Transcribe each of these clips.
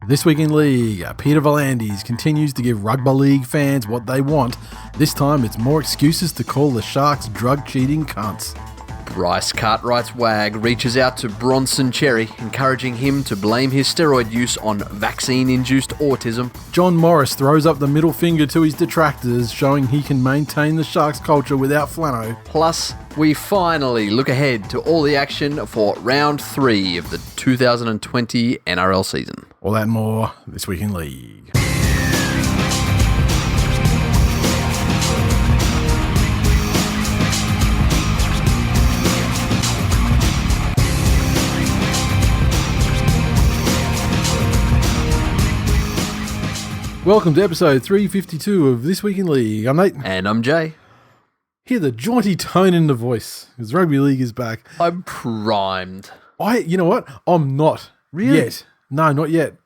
This week in league, Peter V'landys continues to give rugby league fans what they want. This time it's more excuses to call the Sharks drug-cheating cunts. Bryce Cartwright's wag reaches out to Bronson Cherry, encouraging him to blame his steroid use on vaccine-induced autism. John Morris throws up the middle finger to his detractors, showing he can maintain the Sharks culture without Flano. Plus, we finally look ahead to all the action for round 3 of the 2020 NRL season. All that and more this week in league. Welcome to episode 352 of This Week in League. I'm Nate. And I'm Jay. Hear the jaunty tone in the voice, because rugby league is back. I'm primed. You know what? I'm not. Really? Yet. No, not yet.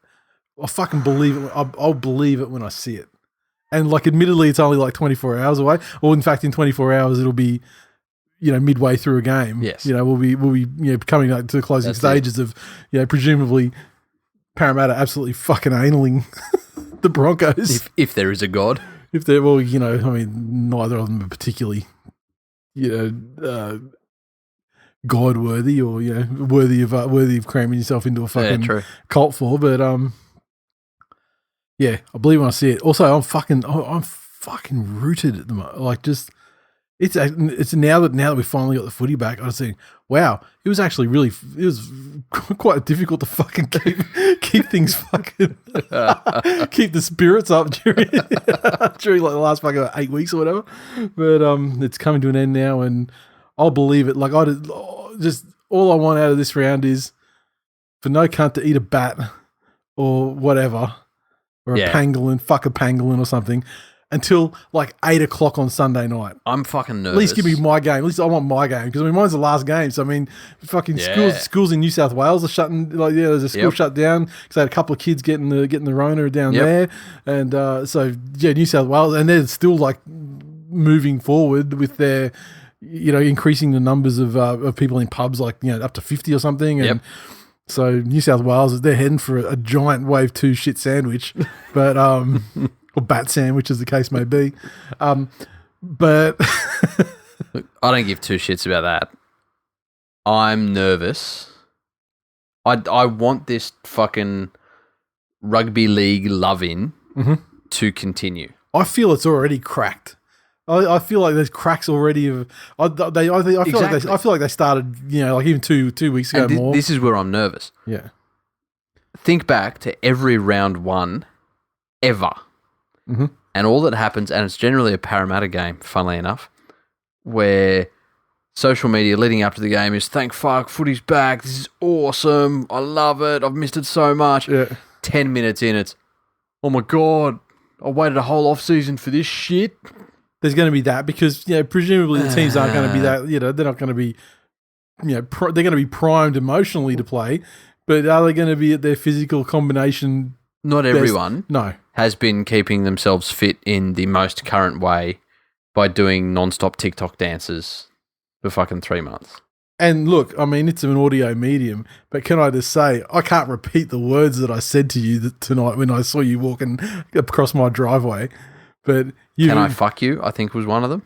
I'll fucking believe it. I'll believe it when I see it. And admittedly, it's only 24 hours away. Or in fact, in 24 hours, it'll be, midway through a game. Yes. We'll be coming to the closing stages of, presumably Parramatta absolutely fucking analing the Broncos. If there is a God. If they're, neither of them are particularly, God worthy or worthy of cramming yourself into a fucking cult for. But I believe when I see it. Also, I'm fucking rooted at the moment. It's now that we finally got the footy back. I was thinking, wow, it was quite difficult to fucking keep things fucking keep the spirits up during the last fucking 8 weeks or whatever. But it's coming to an end now, and I'll believe it. Just all I want out of this round is for no cunt to eat a bat or whatever, or a pangolin or something, until 8 o'clock on Sunday night. I'm fucking nervous. At least give me my game. At least I want my game, because mine's the last game. So fucking schools in New South Wales are shutting. There's a school shut down because they had a couple of kids getting the Rona down there, and New South Wales, and they're still moving forward with their, increasing the numbers of people in pubs, up to 50 or something, and. So New South Wales, they're heading for a giant wave 2 shit sandwich, but or bat sandwich as the case may be. But look, I don't give two shits about that. I'm nervous. I want this fucking rugby league loving to continue. I feel it's already cracked. I feel like there's cracks already. I feel like they started, even two weeks ago more. This is where I'm nervous. Yeah. Think back to every round 1 ever. Mm-hmm. And all that happens, and it's generally a Parramatta game, funnily enough, where social media leading up to the game is, thank fuck, footy's back, this is awesome, I love it, I've missed it so much. Yeah. 10 minutes in, it's, oh my God, I waited a whole off-season for this shit. There's going to be that, because presumably the teams aren't going to be that, they're not going to be, they're going to be primed emotionally to play, but are they going to be at their physical combination? Not everyone no. has been keeping themselves fit in the most current way by doing non-stop TikTok dances for fucking 3 months. And look, it's an audio medium, but can I just say, I can't repeat the words that I said to you tonight when I saw you walking across my driveway. But Can I fuck you? I think was one of them.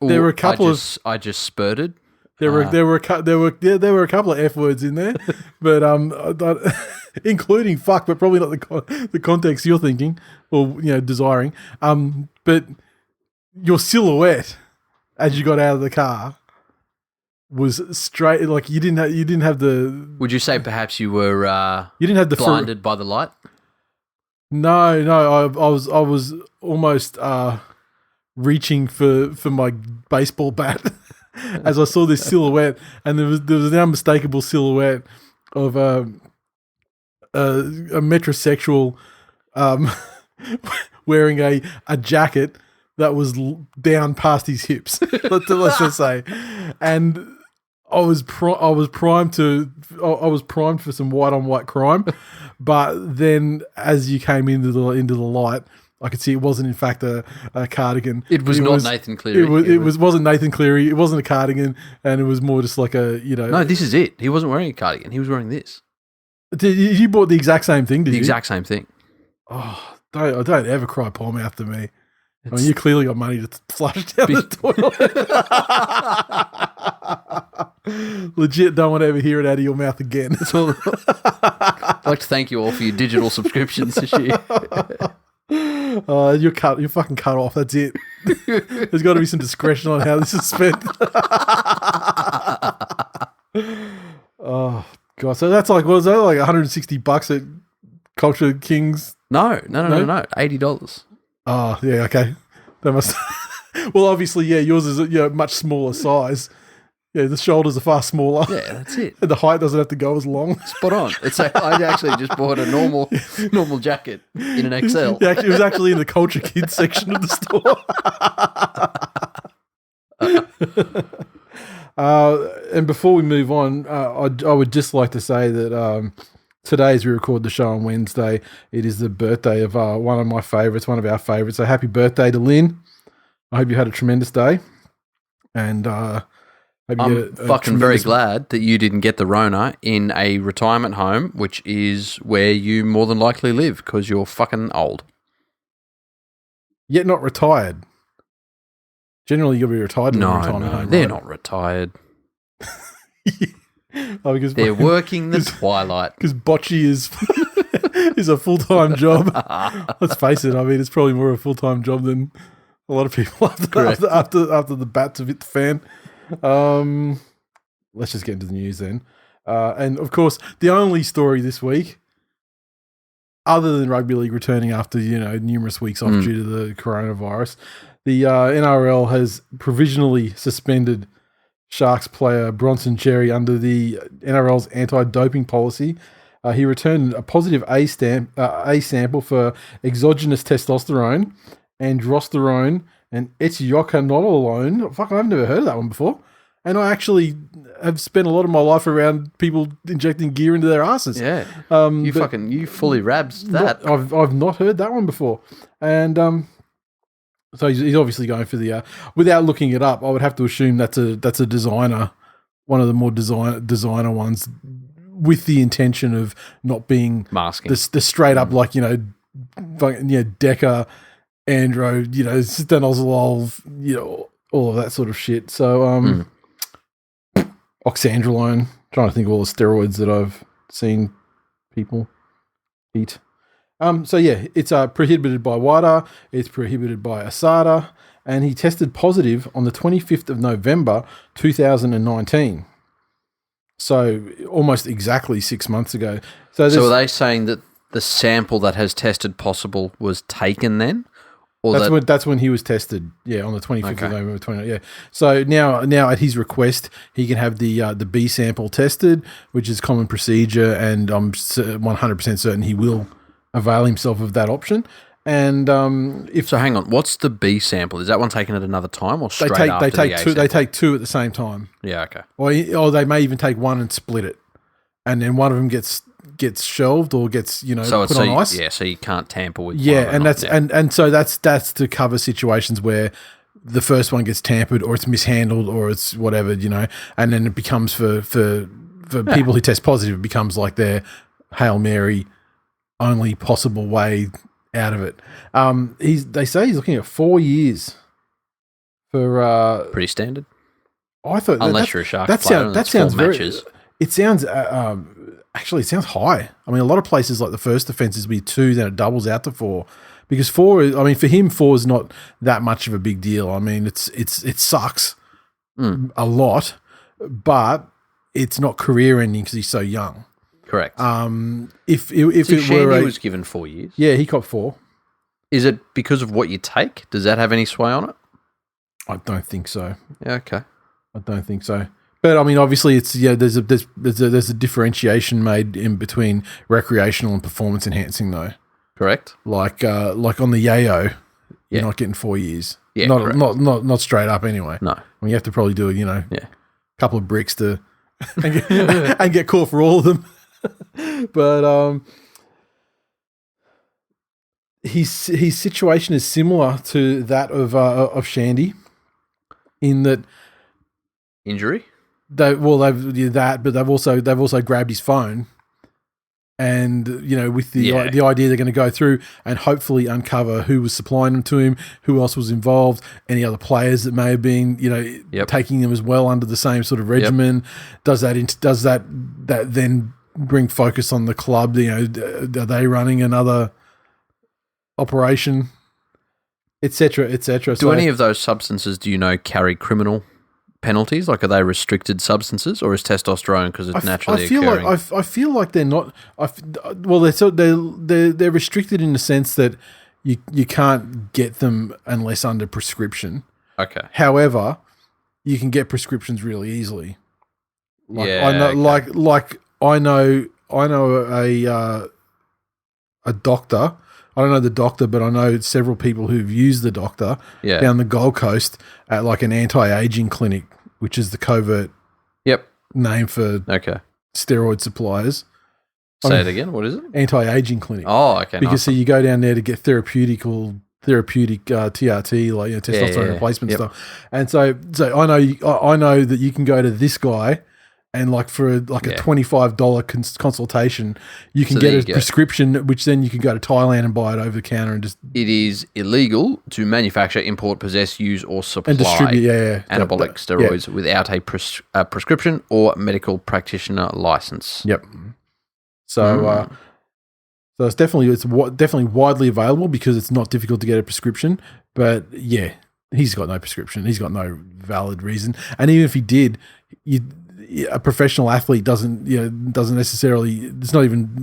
There were a couple I just spurted. There were a couple of F words in there, but including fuck, but probably not the context you're thinking or desiring. But your silhouette as you got out of the car was straight. You didn't have the. Would you say perhaps you were? You didn't have the blinded by the light. No, I was almost reaching for my baseball bat as I saw this silhouette, and there was an unmistakable silhouette of a metrosexual wearing a jacket that was down past his hips. let's just say, and I was primed for some white on white crime. But then, as you came into the light, I could see it wasn't, in fact, a cardigan. It was not Nathan Cleary. It wasn't Nathan Cleary. It wasn't a cardigan, and it was more just like a. No, this is it. He wasn't wearing a cardigan. He was wearing this. You bought the exact same thing, did The you? exact same thing. Oh, don't ever cry poor mouth to me. I mean, you clearly got money to flush down the toilet. Legit, don't want to ever hear it out of your mouth again. I'd like to thank you all for your digital subscriptions this year. You're fucking cut off. That's it. There's got to be some discretion on how this is spent. Oh god! So that's like, what was that, like $160 at Culture Kings? No. $80. Oh yeah, okay. That must. Well, obviously, yeah. Yours is a much smaller size. Yeah, the shoulders are far smaller. Yeah, that's it. And the height doesn't have to go as long. Spot on. I actually just bought a normal jacket in an XL. Yeah, it was actually in the Culture Kids section of the store. And before we move on, I would just like to say that today, as we record the show on Wednesday, it is the birthday of one of my favourites, one of our favourites. So happy birthday to Lynn. I hope you had a tremendous day. And I'm fucking very glad that you didn't get the Rona in a retirement home, which is where you more than likely live because you're fucking old. Yet not retired. Generally, you'll be retired in a retirement home. They're right? not retired. Because they're working the twilight. Because bocce is a full-time job. Let's face it. I mean, it's probably more a full-time job than a lot of people after the bats have hit the fan. Let's just get into the news then. And of course, the only story this week, other than rugby league returning after numerous weeks off due to the coronavirus, the NRL has provisionally suspended Sharks player Bronson Cherry under the NRL's anti-doping policy. He returned a positive A sample for exogenous testosterone, androsterone, and ethiocanolone. Fuck, I've never heard of that one before. And I actually have spent a lot of my life around people injecting gear into their asses. Yeah, you fully rabs that. I've not heard that one before. And so he's obviously going for the without looking it up, I would have to assume that's a designer, one of the more designer ones, with the intention of not being masking the straight up Deca, Andro, stenozolol, all of that sort of shit. So oxandrolone, trying to think of all the steroids that I've seen people eat. So yeah, it's prohibited by WADA, it's prohibited by ASADA, and he tested positive on the 25th of November 2019. So almost exactly 6 months ago. So are they saying that the sample that has tested possible was taken then? Or that's when he was tested, on the 25th of November 20. Yeah. So now at his request, he can have the B sample tested, which is common procedure, and I'm 100% certain he will avail himself of that option. And hang on, what's the B sample? Is that one taken at another time or straight after they take the A two? sample? They take two at the same time. Yeah, okay. Or they may even take one and split it, and then one of them gets shelved or gets put on ice. Yeah, so you can't tamper with. And so that's to cover situations where the first one gets tampered or it's mishandled or it's whatever, and then it becomes for people who test positive, it becomes like their Hail Mary only possible way out of it. They say he's looking at 4 years for pretty standard. I thought unless you're a Sharks player, that sounds very. Matches. It sounds actually it sounds high. I mean, a lot of places like the first offence is be 2, then it doubles out to 4. Because 4, I mean, for him 4 is not that much of a big deal. I mean, it sucks a lot, but it's not career ending because he's so young. Correct. If it were he was given 4 years. Yeah, he got 4. Is it because of what you take? Does that have any sway on it? I don't think so. Yeah, okay. I don't think so. But I mean, obviously, it's there's a differentiation made in between recreational and performance enhancing, though. Correct. Like on the yayo, you're not getting 4 years. Yeah, not straight up anyway. No. I mean, you have to probably do a couple of bricks to and get caught for all of them. But his situation is similar to that of Shandy, in that injury. They've also grabbed his phone and with the Yeah. the idea they're going to go through and hopefully uncover who was supplying them to him, who else was involved, any other players that may have been taking them as well under the same sort of regimen. Does that then bring focus on the club? Are they running another operation, etc., etc.? Do any of those substances, carry criminal penalties? Like, are they restricted substances, or is testosterone because it's naturally occurring? I feel like they're not. They're restricted in the sense that you can't get them unless under prescription. Okay. However, you can get prescriptions really easily. I know a doctor. I don't know the doctor, but I know several people who've used the doctor down the Gold Coast at like an anti-aging clinic, which is the covert name for steroid suppliers. Say it again. What is it? Anti-aging clinic. Oh, okay. Because you go down there to get therapeutic TRT, like testosterone replacement stuff. And so I know that you can go to this guy. And for a $25 consultation, you can get a prescription, which then you can go to Thailand and buy it over the counter and just. It is illegal to manufacture, import, possess, use, or supply and distribute anabolic steroids without a prescription or medical practitioner license. Yep. So, so it's definitely widely available because it's not difficult to get a prescription. But yeah, he's got no prescription. He's got no valid reason. And even if he did, a professional athlete doesn't necessarily. It's not even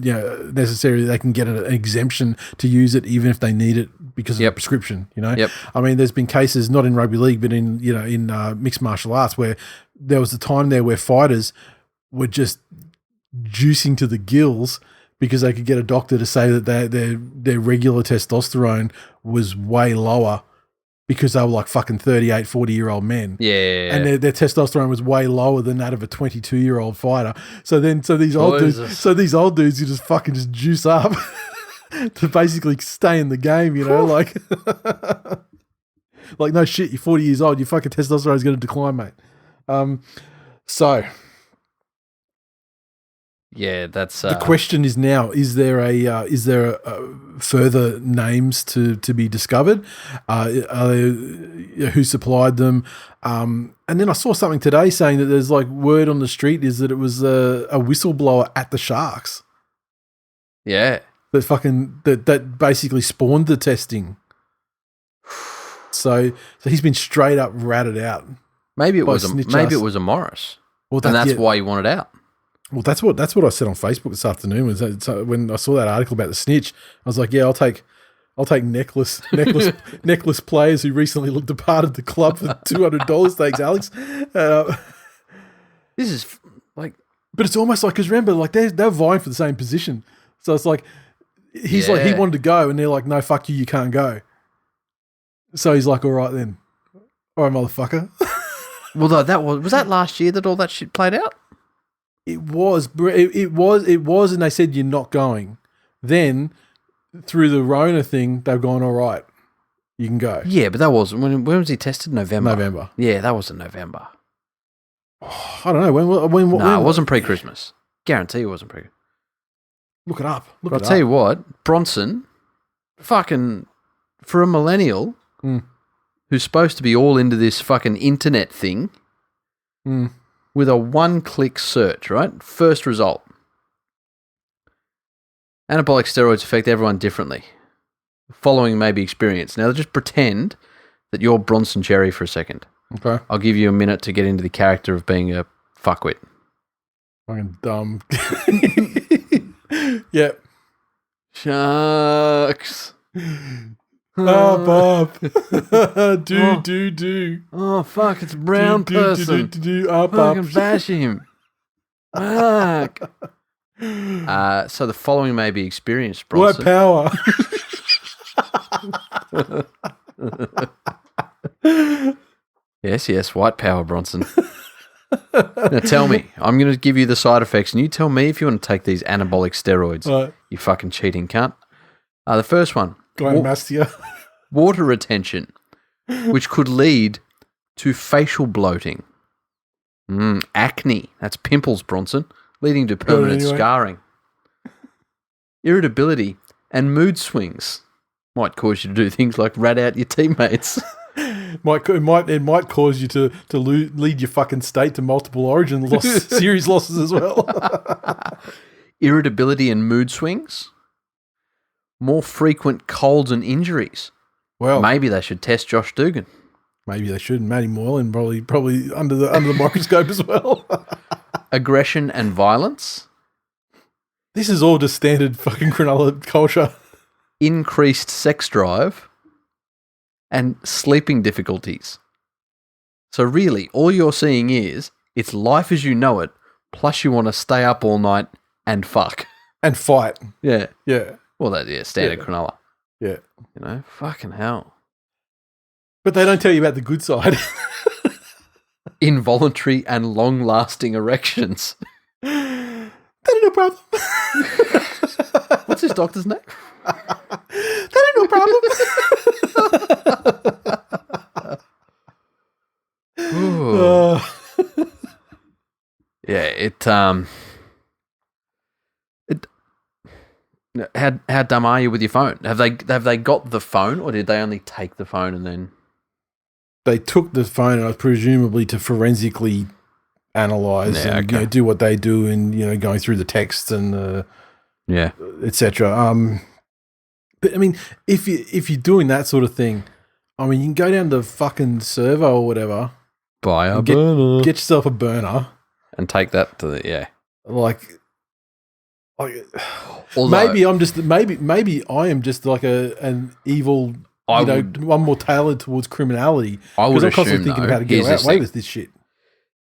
necessarily they can get an exemption to use it, even if they need it because of a prescription. Yep. I mean, there's been cases not in rugby league, but in mixed martial arts where there was a time there where fighters were just juicing to the gills because they could get a doctor to say that their regular testosterone was way lower. Because they were like fucking 38, 40-year-old men. Yeah. And their testosterone was way lower than that of a 22-year-old fighter. So these old dudes who just fucking just juice up to basically stay in the game, like no shit, you're 40 years old, your fucking testosterone is going to decline, mate. Yeah, that's the question is now: is there further names to be discovered? Who supplied them? And then I saw something today saying that there's word on the street is that it was a whistleblower at the Sharks. Yeah, that basically spawned the testing. So he's been straight up ratted out. Maybe it was a Morris, and that's why he wanted out. Well, that's what I said on Facebook this afternoon. Was that, when I saw that article about the snitch, I was like, yeah, I'll take necklace players who recently departed the club for $200. Thanks, Alex. This is but it's almost like, because remember, they're vying for the same position, so it's like he's he wanted to go, and they're like, no, fuck you, you can't go. So he's like, all right then, all right, motherfucker. Well, though, was that last year that all that shit played out? It was, and they said you're not going. Then, through the Rona thing, they've gone, all right, you can go. Yeah, but that wasn't when was he tested? November. Yeah, that was in November. Oh, I don't know when. No, it wasn't pre-Christmas. Guarantee it wasn't pre. Look it up. I'll tell you what, Bronson, fucking for a millennial who's supposed to be all into this fucking internet thing. With a one-click search, right? First result. Anabolic steroids affect everyone differently. The following may be experienced. Now, just pretend that you're Bronson Cherry for a second. Okay. I'll give you a minute to get into the character of being a fuckwit. Fucking dumb. Yep. Sharks. Up. Do. Oh, fuck, it's a brown person. Up. Fucking bash him. Fuck. So the following may be experienced, Bronson. What power? Yes, white power, Bronson. Now tell me, I'm going to give you the side effects, and you tell me if you want to take these anabolic steroids. Right. You fucking cheating cunt. The first one. Water retention, which could lead to facial bloating. Acne. That's pimples, Bronson, leading to permanent scarring. Irritability and mood swings might cause you to do things like rat out your teammates. It might cause you to lead your fucking state to multiple Origin series losses as well. Irritability and mood swings. More frequent colds and injuries. Well, maybe they should test Josh Dugan. Maybe they should. Matty Moylan probably under the microscope as well. Aggression and violence. This is all just standard fucking Cronulla culture. Increased sex drive. And sleeping difficulties. So really, all you're seeing is it's life as you know it, plus you want to stay up all night and fuck. And fight. Yeah. Yeah. Well, standard Cronulla. Yeah. You know, fucking hell. But they don't tell you about the good side. Involuntary and long-lasting erections. That ain't no problem. What's his doctor's name? That ain't no problem. Yeah, how dumb are you with your phone? Have they got the phone, or did they only take the phone and then they took the phone, presumably to forensically analyze and do what they do, and going through the texts and etc. But I mean, if you're doing that sort of thing, I mean, you can go down to fucking servo or whatever, buy a burner, get yourself a burner, and take that to the maybe I am just like an evil. I'm more tailored towards criminality. I would I'm assume, constantly thinking about how to get away with this shit.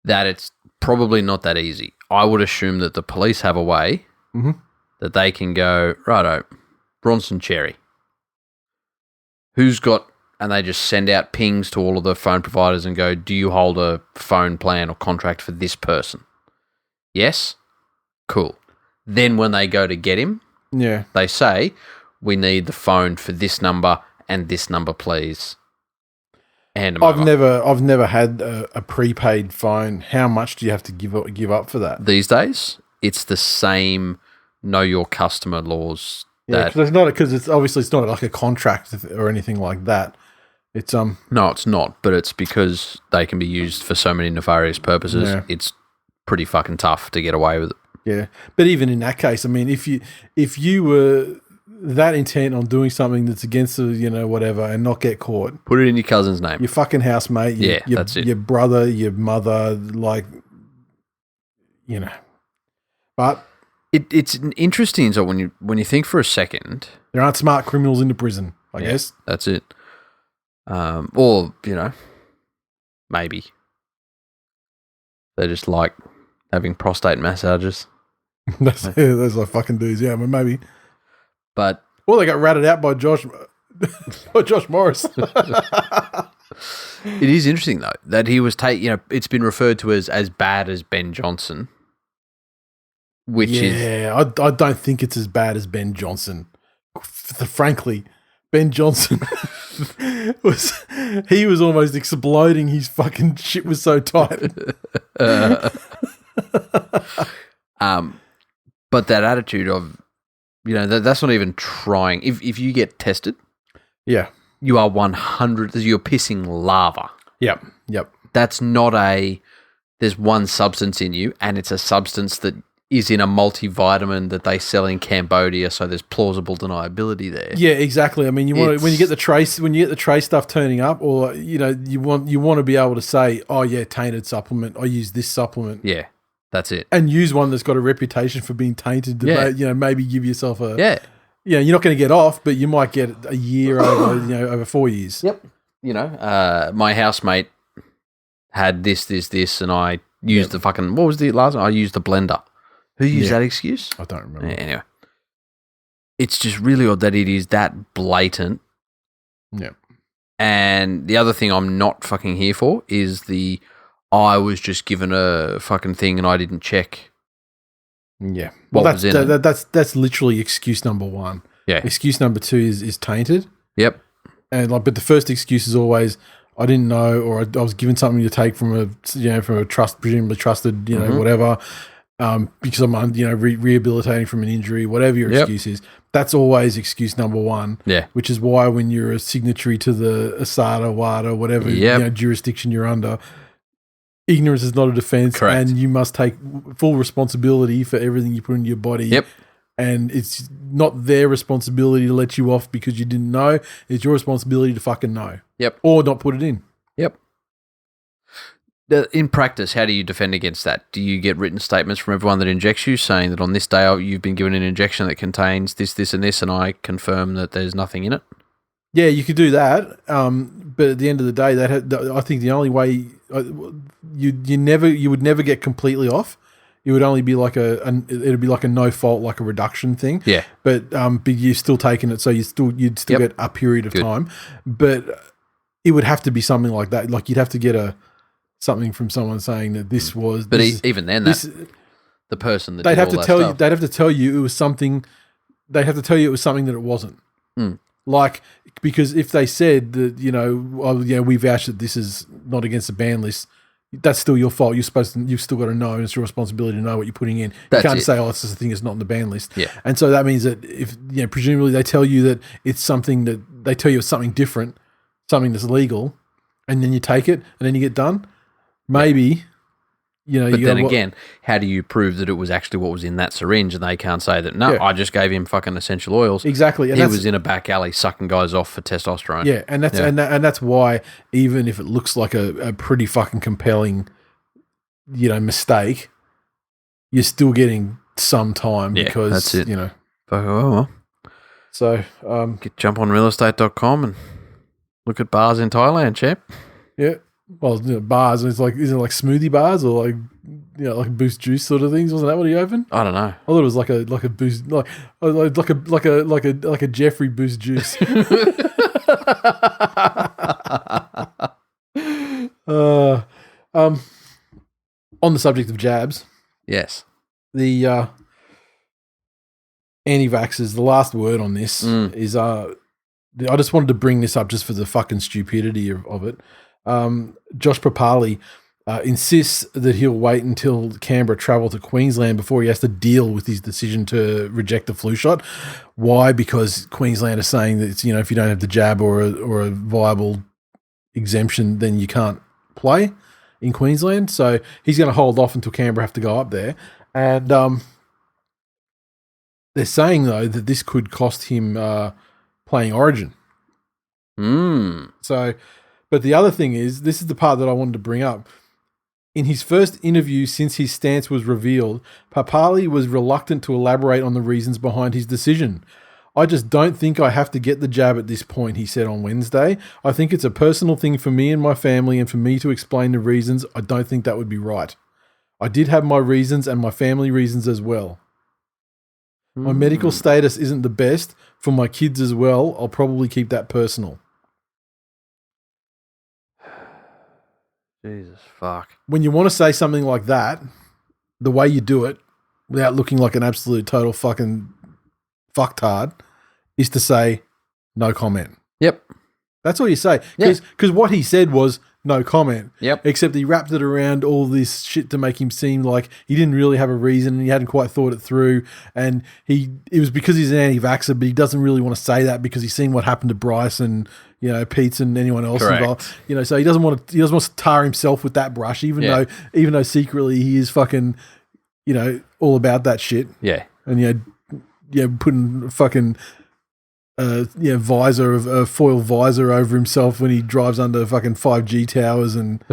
That it's probably not that easy. I would assume that the police have a way that they can go, righto, Bronson Cherry. Who's got, and they just send out pings to all of the phone providers and go, do you hold a phone plan or contract for this person? Yes? Cool. Then when they go to get him, they say, we need the phone for this number and this number, please. And I've never had a prepaid phone. How much do you have to give up for that? These days, it's the same know your customer laws. Yeah, because it's obviously not like a contract or anything like that. It's No, it's not, but it's because they can be used for so many nefarious purposes. Yeah. It's pretty fucking tough to get away with it. Yeah, but even in that case, I mean, if you were that intent on doing something that's against the, whatever, and not get caught, put it in your cousin's name, your fucking housemate, that's it. Your brother, your mother, But it's interesting. So when you think for a second, there aren't smart criminals in the prison. I guess that's it. Or maybe they just like having prostate massages. Those like fucking dudes, yeah, maybe. But they got ratted out by Josh Morris. It is interesting though that he was it's been referred to as bad as Ben Johnson, which is I don't think it's as bad as Ben Johnson. Frankly, Ben Johnson was almost exploding. His fucking shit was so tight. But that attitude of, that's not even trying. If you get tested, you are 100. You're pissing lava. Yep. That's not there's one substance in you, and it's a substance that is in a multivitamin that they sell in Cambodia, so there's plausible deniability there. Yeah, exactly. I mean, when you get the trace stuff turning up, or you want to be able to say, oh yeah, tainted supplement. I use this supplement. Yeah, that's it. And use one that's got a reputation for being tainted. To maybe give yourself a you're not going to get off, but you might get a year over 4 years. Yep. My housemate had this, and I used the fucking, what was the last one? I used the blender. Who used that excuse? I don't remember. Yeah, anyway, it's just really odd that it is that blatant. Yeah. And the other thing I'm not fucking here for is I was just given a fucking thing and I didn't check. Yeah. Well, that's literally excuse number one. Yeah. Excuse number two is tainted. Yep. And but the first excuse is always, I didn't know, or I was given something to take from a presumably trusted, whatever. because I'm, rehabilitating from an injury, whatever your excuse is. That's always excuse number one. Yeah. Which is why when you're a signatory to the ASADA, WADA, whatever jurisdiction you're under, ignorance is not a defense. Correct. And you must take full responsibility for everything you put into your body. Yep. And it's not their responsibility to let you off because you didn't know. It's your responsibility to fucking know. Yep. Or not put it in. Yep. In practice, how do you defend against that? Do you get written statements from everyone that injects you saying that on this day you've been given an injection that contains this, this, and this, and I confirm that there's nothing in it? Yeah, you could do that. But at the end of the day, I think the only way you would never get completely off. It would only be like it'd be like a no fault, like a reduction thing. Yeah. But you're still taking it, so you'd still get a period of time. But it would have to be something like that. Like you'd have to get something from someone saying that this was. But even then, the person that they'd have to tell stuff. you. They'd have to tell you it was something. They'd have to tell you it was something that it wasn't. Like, because if they said that we vouch that this is not against the ban list, that's still your fault. You've still got to know, and it's your responsibility to know what you're putting in. You can't say, "Oh, it's just a thing that's not on the ban list." Yeah. And so that means that if presumably they tell you that it's something that they tell you it's something different, something that's legal, and then you take it and then you get done. Maybe, But then again, how do you prove that it was actually what was in that syringe? And they can't say that. No, I just gave him fucking essential oils. Exactly. And he was in a back alley sucking guys off for testosterone. Yeah, and that's why even if it looks like a pretty fucking compelling, mistake, you're still getting some time because that's it. So jump on realestate.com and look at bars in Thailand, champ. Yeah. Well, bars. Is it like smoothie bars or like Boost Juice sort of things? Wasn't that what he opened? I don't know. I thought it was like a Boost like a Jeffrey Boost Juice. On the subject of jabs, yes, the anti-vaxxers. The last word on this is I just wanted to bring this up just for the fucking stupidity of it. Josh Papali insists that he'll wait until Canberra travel to Queensland before he has to deal with his decision to reject the flu shot. Why? Because Queensland is saying that it's, if you don't have the jab or a viable exemption, then you can't play in Queensland. So he's going to hold off until Canberra have to go up there. And they're saying, though, that this could cost him playing Origin. So... But the other thing is, this is the part that I wanted to bring up. In his first interview since his stance was revealed, Papali was reluctant to elaborate on the reasons behind his decision. I just don't think I have to get the jab at this point, he said on Wednesday. I think it's a personal thing for me and my family, and for me to explain the reasons, I don't think that would be right. I did have my reasons and my family reasons as well. My medical status isn't the best. For my kids as well, I'll probably keep that personal. Jesus fuck. When you want to say something like that, the way you do it, without looking like an absolute total fucking fucktard, is to say no comment. Yep. That's all you say. Because what he said was no comment. Yep. Except he wrapped it around all this shit to make him seem like he didn't really have a reason and he hadn't quite thought it through. And it was because he's an anti-vaxxer, but he doesn't really want to say that because he's seen what happened to Bryce and Pete's and anyone else involved. So he doesn't want to tar himself with that brush, even though secretly he is fucking, all about that shit. Yeah. And putting fucking visor of a foil visor over himself when he drives under fucking 5G towers and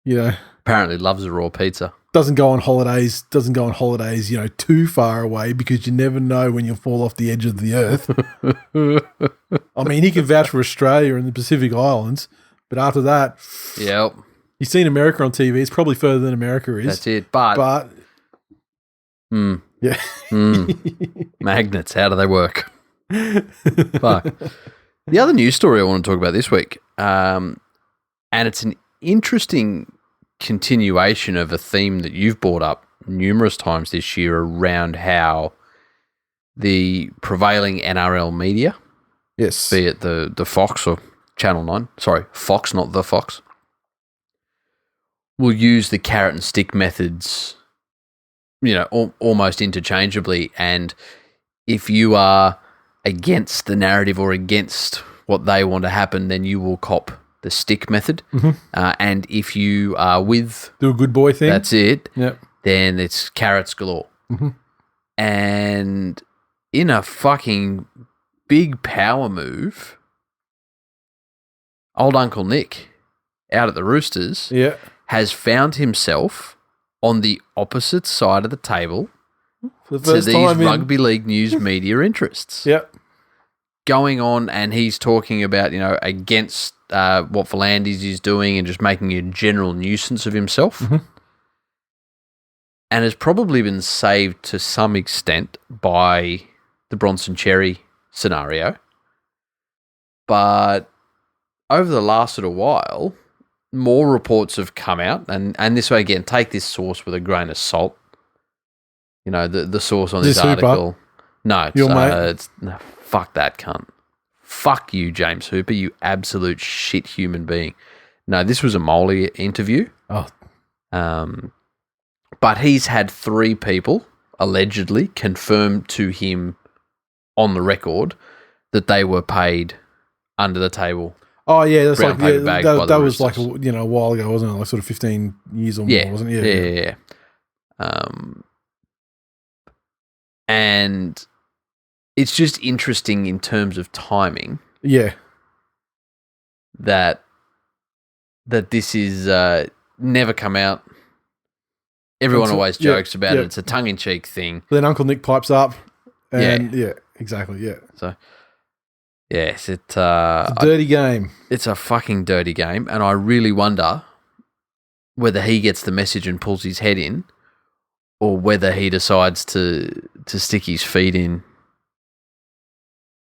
apparently loves a raw pizza. Doesn't go on holidays, too far away because you never know when you'll fall off the edge of the earth. I mean, he can vouch for Australia and the Pacific Islands, but after that, yep. He's seen America on TV. It's probably further than America is. That's it. But yeah. Magnets, how do they work? Fuck. The other news story I want to talk about this week, and it's an interesting continuation of a theme that you've brought up numerous times this year around how the prevailing NRL media, yes, be it the Fox or Channel 9, sorry, Fox, not the Fox, will use the carrot and stick methods almost interchangeably. And if you are against the narrative or against what they want to happen, then you will cop the stick method. And if you are with... Do a good boy thing. That's it. Yep. Then it's carrots galore. And in a fucking big power move, old Uncle Nick out at the Roosters has found himself on the opposite side of the table For the to first these time rugby league news media interests. Yep. Going on, and he's talking about, against what Volandis is doing and just making a general nuisance of himself. And has probably been saved to some extent by the Bronson Cherry scenario. But over the last little while, more reports have come out, and this way, again, take this source with a grain of salt. The source on this article. No, fuck that cunt. Fuck you, James Hooper, you absolute shit human being. No, this was a Moley interview. But he's had 3 people allegedly confirm to him on the record that they were paid under the table. Oh yeah, that's brown paper bag by the that was Roosters. like a while ago, wasn't it? Like sort of 15 years or more, wasn't it? Yeah. And it's just interesting in terms of timing. Yeah. That this is never come out. Everyone always jokes about it. It's a tongue-in-cheek thing. Then Uncle Nick pipes up. And exactly, yeah. So, yes, it's a dirty game. It's a fucking dirty game, and I really wonder whether he gets the message and pulls his head in, or whether he decides to stick his feet in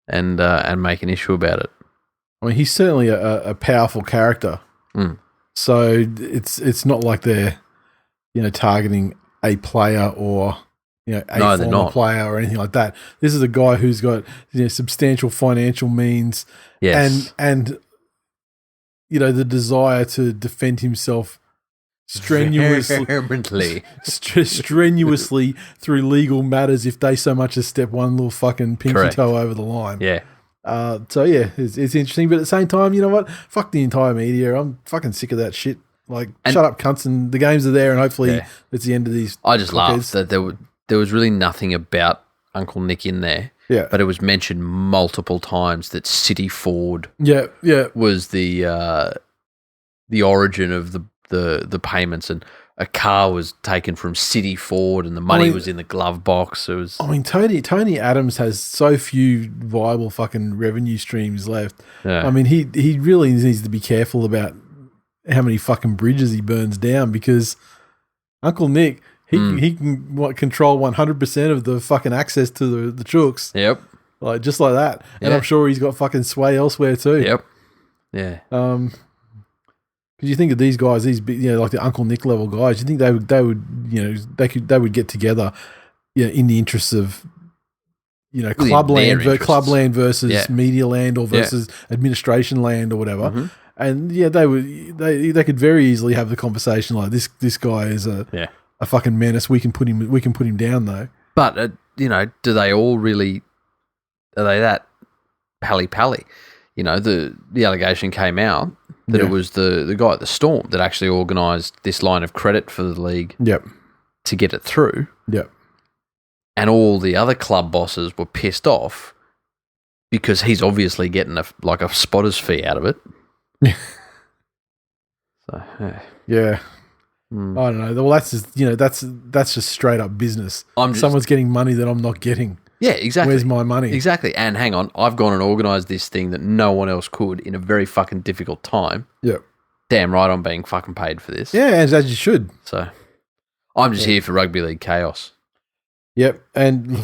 and make an issue about it. I mean, he's certainly a powerful character. So it's not like they're targeting a player or a former player or anything like that. This is a guy who's got substantial financial means, and the desire to defend himself strenuously through legal matters if they so much as step one little fucking pinky toe over the line. Yeah. It's interesting, but at the same time, you know what? Fuck the entire media. I'm fucking sick of that shit. Like, shut up, cunts, and the games are there, and hopefully it's the end of these. I just laughed that there was really nothing about Uncle Nick in there. Yeah. But it was mentioned multiple times that City Ford was the origin of the payments, and a car was taken from City Ford and the money was in the glove box. It was. I mean, Tony Adams has so few viable fucking revenue streams left. Yeah. I mean, he really needs to be careful about how many fucking bridges he burns down, because Uncle Nick, he can control 100% of the fucking access to the chooks. Yep. Like, just like that. And I'm sure he's got fucking sway elsewhere too. Yep. Yeah. Because you think of these guys, these like the Uncle Nick level guys, you think they would get together, in the interests of clubland versus media land or versus administration land or whatever. And they could very easily have the conversation like this guy is a fucking menace. We can put him down though. But do they all really? Are they that pally? The allegation came out that it was the guy at the Storm that actually organised this line of credit for the league. Yep. To get it through. Yep. And all the other club bosses were pissed off because he's obviously getting a spotter's fee out of it. So I don't know. Well, that's just that's just straight up business. Someone's getting money that I'm not getting. Yeah, exactly. Where's my money? Exactly. And hang on, I've gone and organised this thing that no one else could in a very fucking difficult time. Yep. Damn right, I'm being fucking paid for this. Yeah, as you should. So I'm just here for rugby league chaos. Yep, and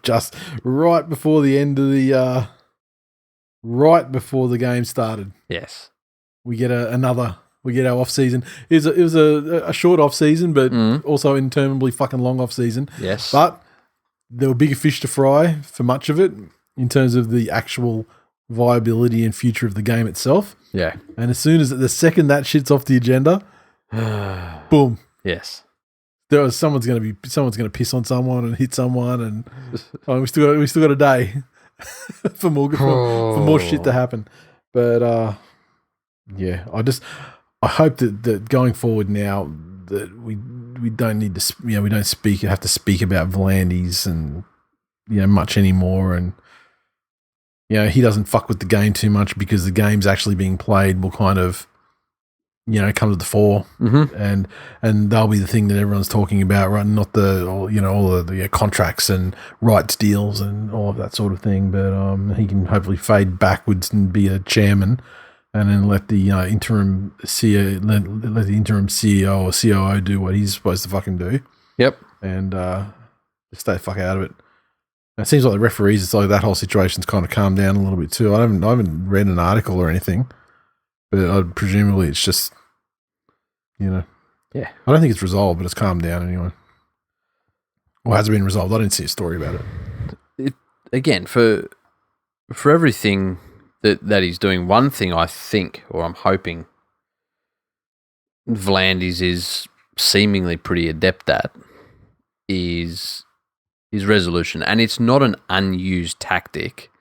just right before the end of the right before the game started. Yes. We get our off season. It was a short off season, but also interminably fucking long off season. Yes. But there were bigger fish to fry for much of it in terms of the actual viability and future of the game itself. Yeah. And as soon as the second that shit's off the agenda, boom. Yes. someone's gonna piss on someone and hit someone, and we still got a day for more shit to happen. But yeah, I hope that going forward now that we don't need to we don't have to speak about V'landys and much anymore, and he doesn't fuck with the game too much because the game's actually being played will kind of come to the fore, and that'll be the thing that everyone's talking about, right? Not all the contracts and rights deals and all of that sort of thing, but he can hopefully fade backwards and be a chairman. And then let the interim CEO, let the interim CEO or COO do what he's supposed to fucking do. Yep. And just stay the fuck out of it. And it seems like the referees, it's like that whole situation's kind of calmed down a little bit too. I haven't read an article or anything, but presumably it's just, Yeah. I don't think it's resolved, but it's calmed down anyway. Or has it been resolved? I didn't see a story about it. Again, for everything that he's doing, one thing I think, or I'm hoping, V'landys is seemingly pretty adept at is resolution. And it's not an unused tactic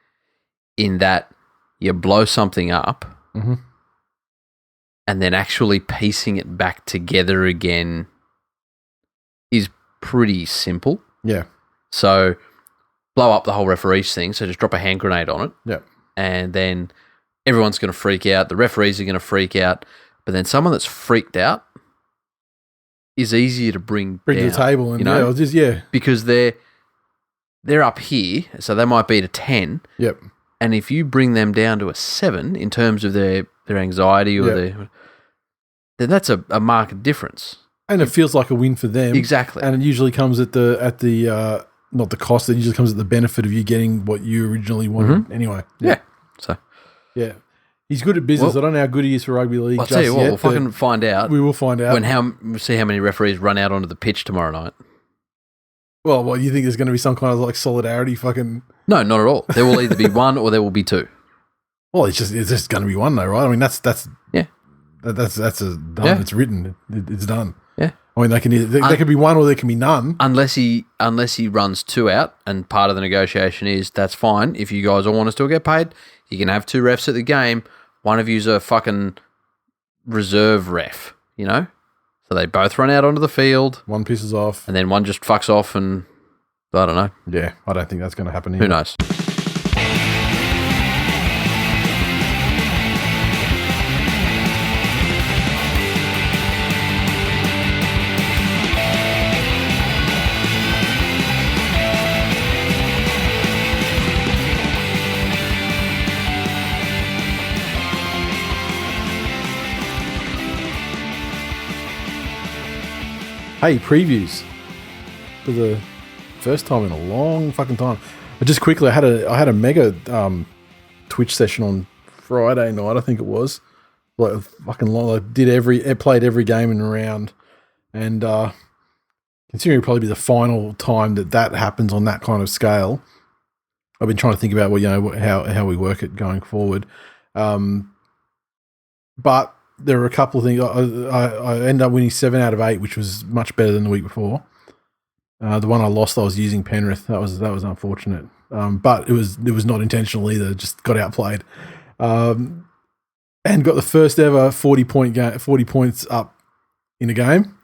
in that you blow something up and then actually piecing it back together again is pretty simple. Yeah. So blow up the whole referees thing, so just drop a hand grenade on it. Yeah. And then everyone's going to freak out. The referees are going to freak out. But then someone that's freaked out is easier to bring down, to the table. And because they're up here, so they might be at a 10. Yep. And if you bring them down to a 7 in terms of their anxiety or then that's a marked difference. And it feels like a win for them. Exactly. And it usually comes at the not the cost, it usually comes at the benefit of you getting what you originally wanted anyway. Yeah. So yeah. He's good at business. I don't know how good he is for rugby league. I'll tell you what, we'll fucking find out. We will find out. We'll see how many referees run out onto the pitch tomorrow night. Well, what, you think there's going to be some kind of like solidarity fucking... No, not at all. There will either be one or there will be two. Well, it's just going to be one though, right? I mean, that's done. Yeah. It's written. It's done. Yeah. I mean, there could be one or there can be none. Unless he runs two out, and part of the negotiation is that's fine. If you guys all want to still get paid, you can have two refs at the game. One of you's a fucking reserve ref, So they both run out onto the field. One pisses off. And then one just fucks off and I don't know. Yeah, I don't think that's going to happen either. Who knows? Hey, previews for the first time in a long fucking time. Just quickly, I had a mega Twitch session on Friday night, I think it was. Like fucking long. I played every game in a round, and considering it'll probably be the final time that happens on that kind of scale, I've been trying to think about how we work it going forward. But there were a couple of things. I ended up winning 7 out of 8, which was much better than the week before. The one I lost, I was using Penrith. That was unfortunate, but it was not intentional either. Just got outplayed, and got the first ever 40 points up in a game.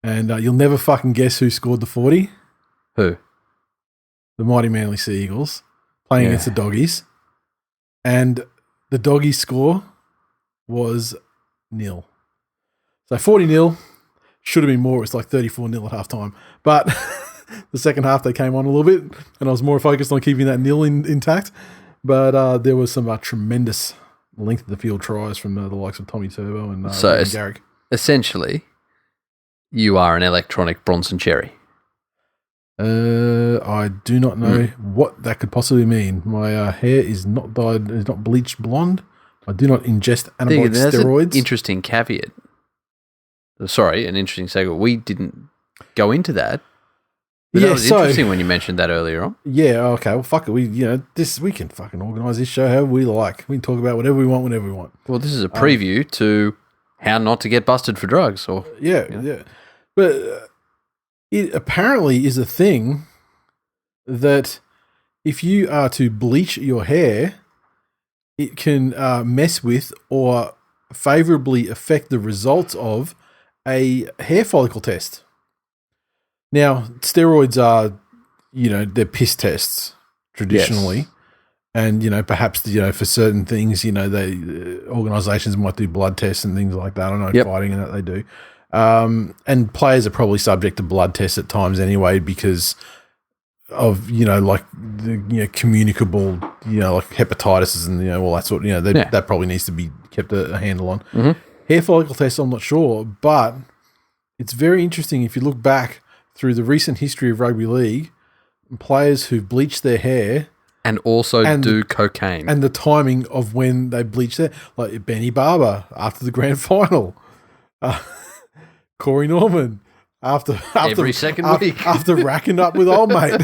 And you'll never fucking guess who scored the 40. Who? The mighty Manly Sea Eagles playing against the Doggies, and the Doggies score was 0. So 40-0. Should have been more. It was like 34-0 at halftime. But the second half they came on a little bit, and I was more focused on keeping that 0 intact. But there was some tremendous length of the field tries from the likes of Tommy Turbo and Garrick. Essentially, you are an electronic Bronson Cherry. I do not know what that could possibly mean. My hair is not dyed, is not bleached blonde. I do not ingest anabolic steroids. An interesting caveat. Sorry, an interesting segue. We didn't go into that. But that was interesting when you mentioned that earlier on. Yeah, okay. Well, fuck it. We can fucking organise this show however we like. We can talk about whatever we want whenever we want. Well, this is a preview to how not to get busted for drugs. Or yeah. But it apparently is a thing that if you are to bleach your hair, it can mess with or favorably affect the results of a hair follicle test. Now, steroids are, they're piss tests traditionally. Yes. And, perhaps, for certain things, organizations might do blood tests and things like that. I know fighting and that they do. And players are probably subject to blood tests at times anyway because of, communicable, like hepatitis and, all that sort of, that probably needs to be kept a handle on. Mm-hmm. Hair follicle tests, I'm not sure, but it's very interesting if you look back through the recent history of rugby league, players who've bleached their hair and also do cocaine. And the timing of when they bleach their, like Benny Barber after the grand final, Corey Norman after every second week after racking up with old mate.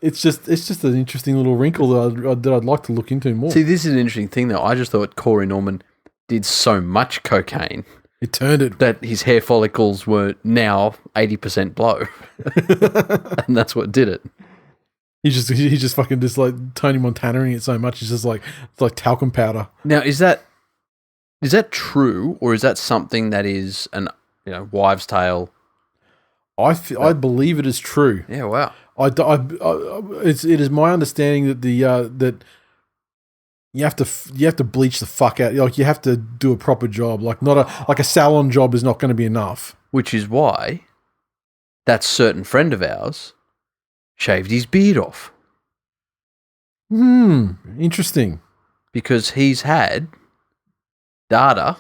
It's just an interesting little wrinkle that I'd like to look into more. See, this is an interesting thing though. I just thought Corey Norman did so much cocaine. It turned it. That his hair follicles were now 80% blow. And that's what did it. He just fucking just like Tony Montana-ing it so much. It's like talcum powder. Now, is that true, or is that something that is an wives' tale? I believe it is true. Yeah, wow. It is my understanding that that you have to bleach the fuck out. Like you have to do a proper job. Like a salon job is not going to be enough. Which is why that certain friend of ours shaved his beard off. Interesting. Because he's had data,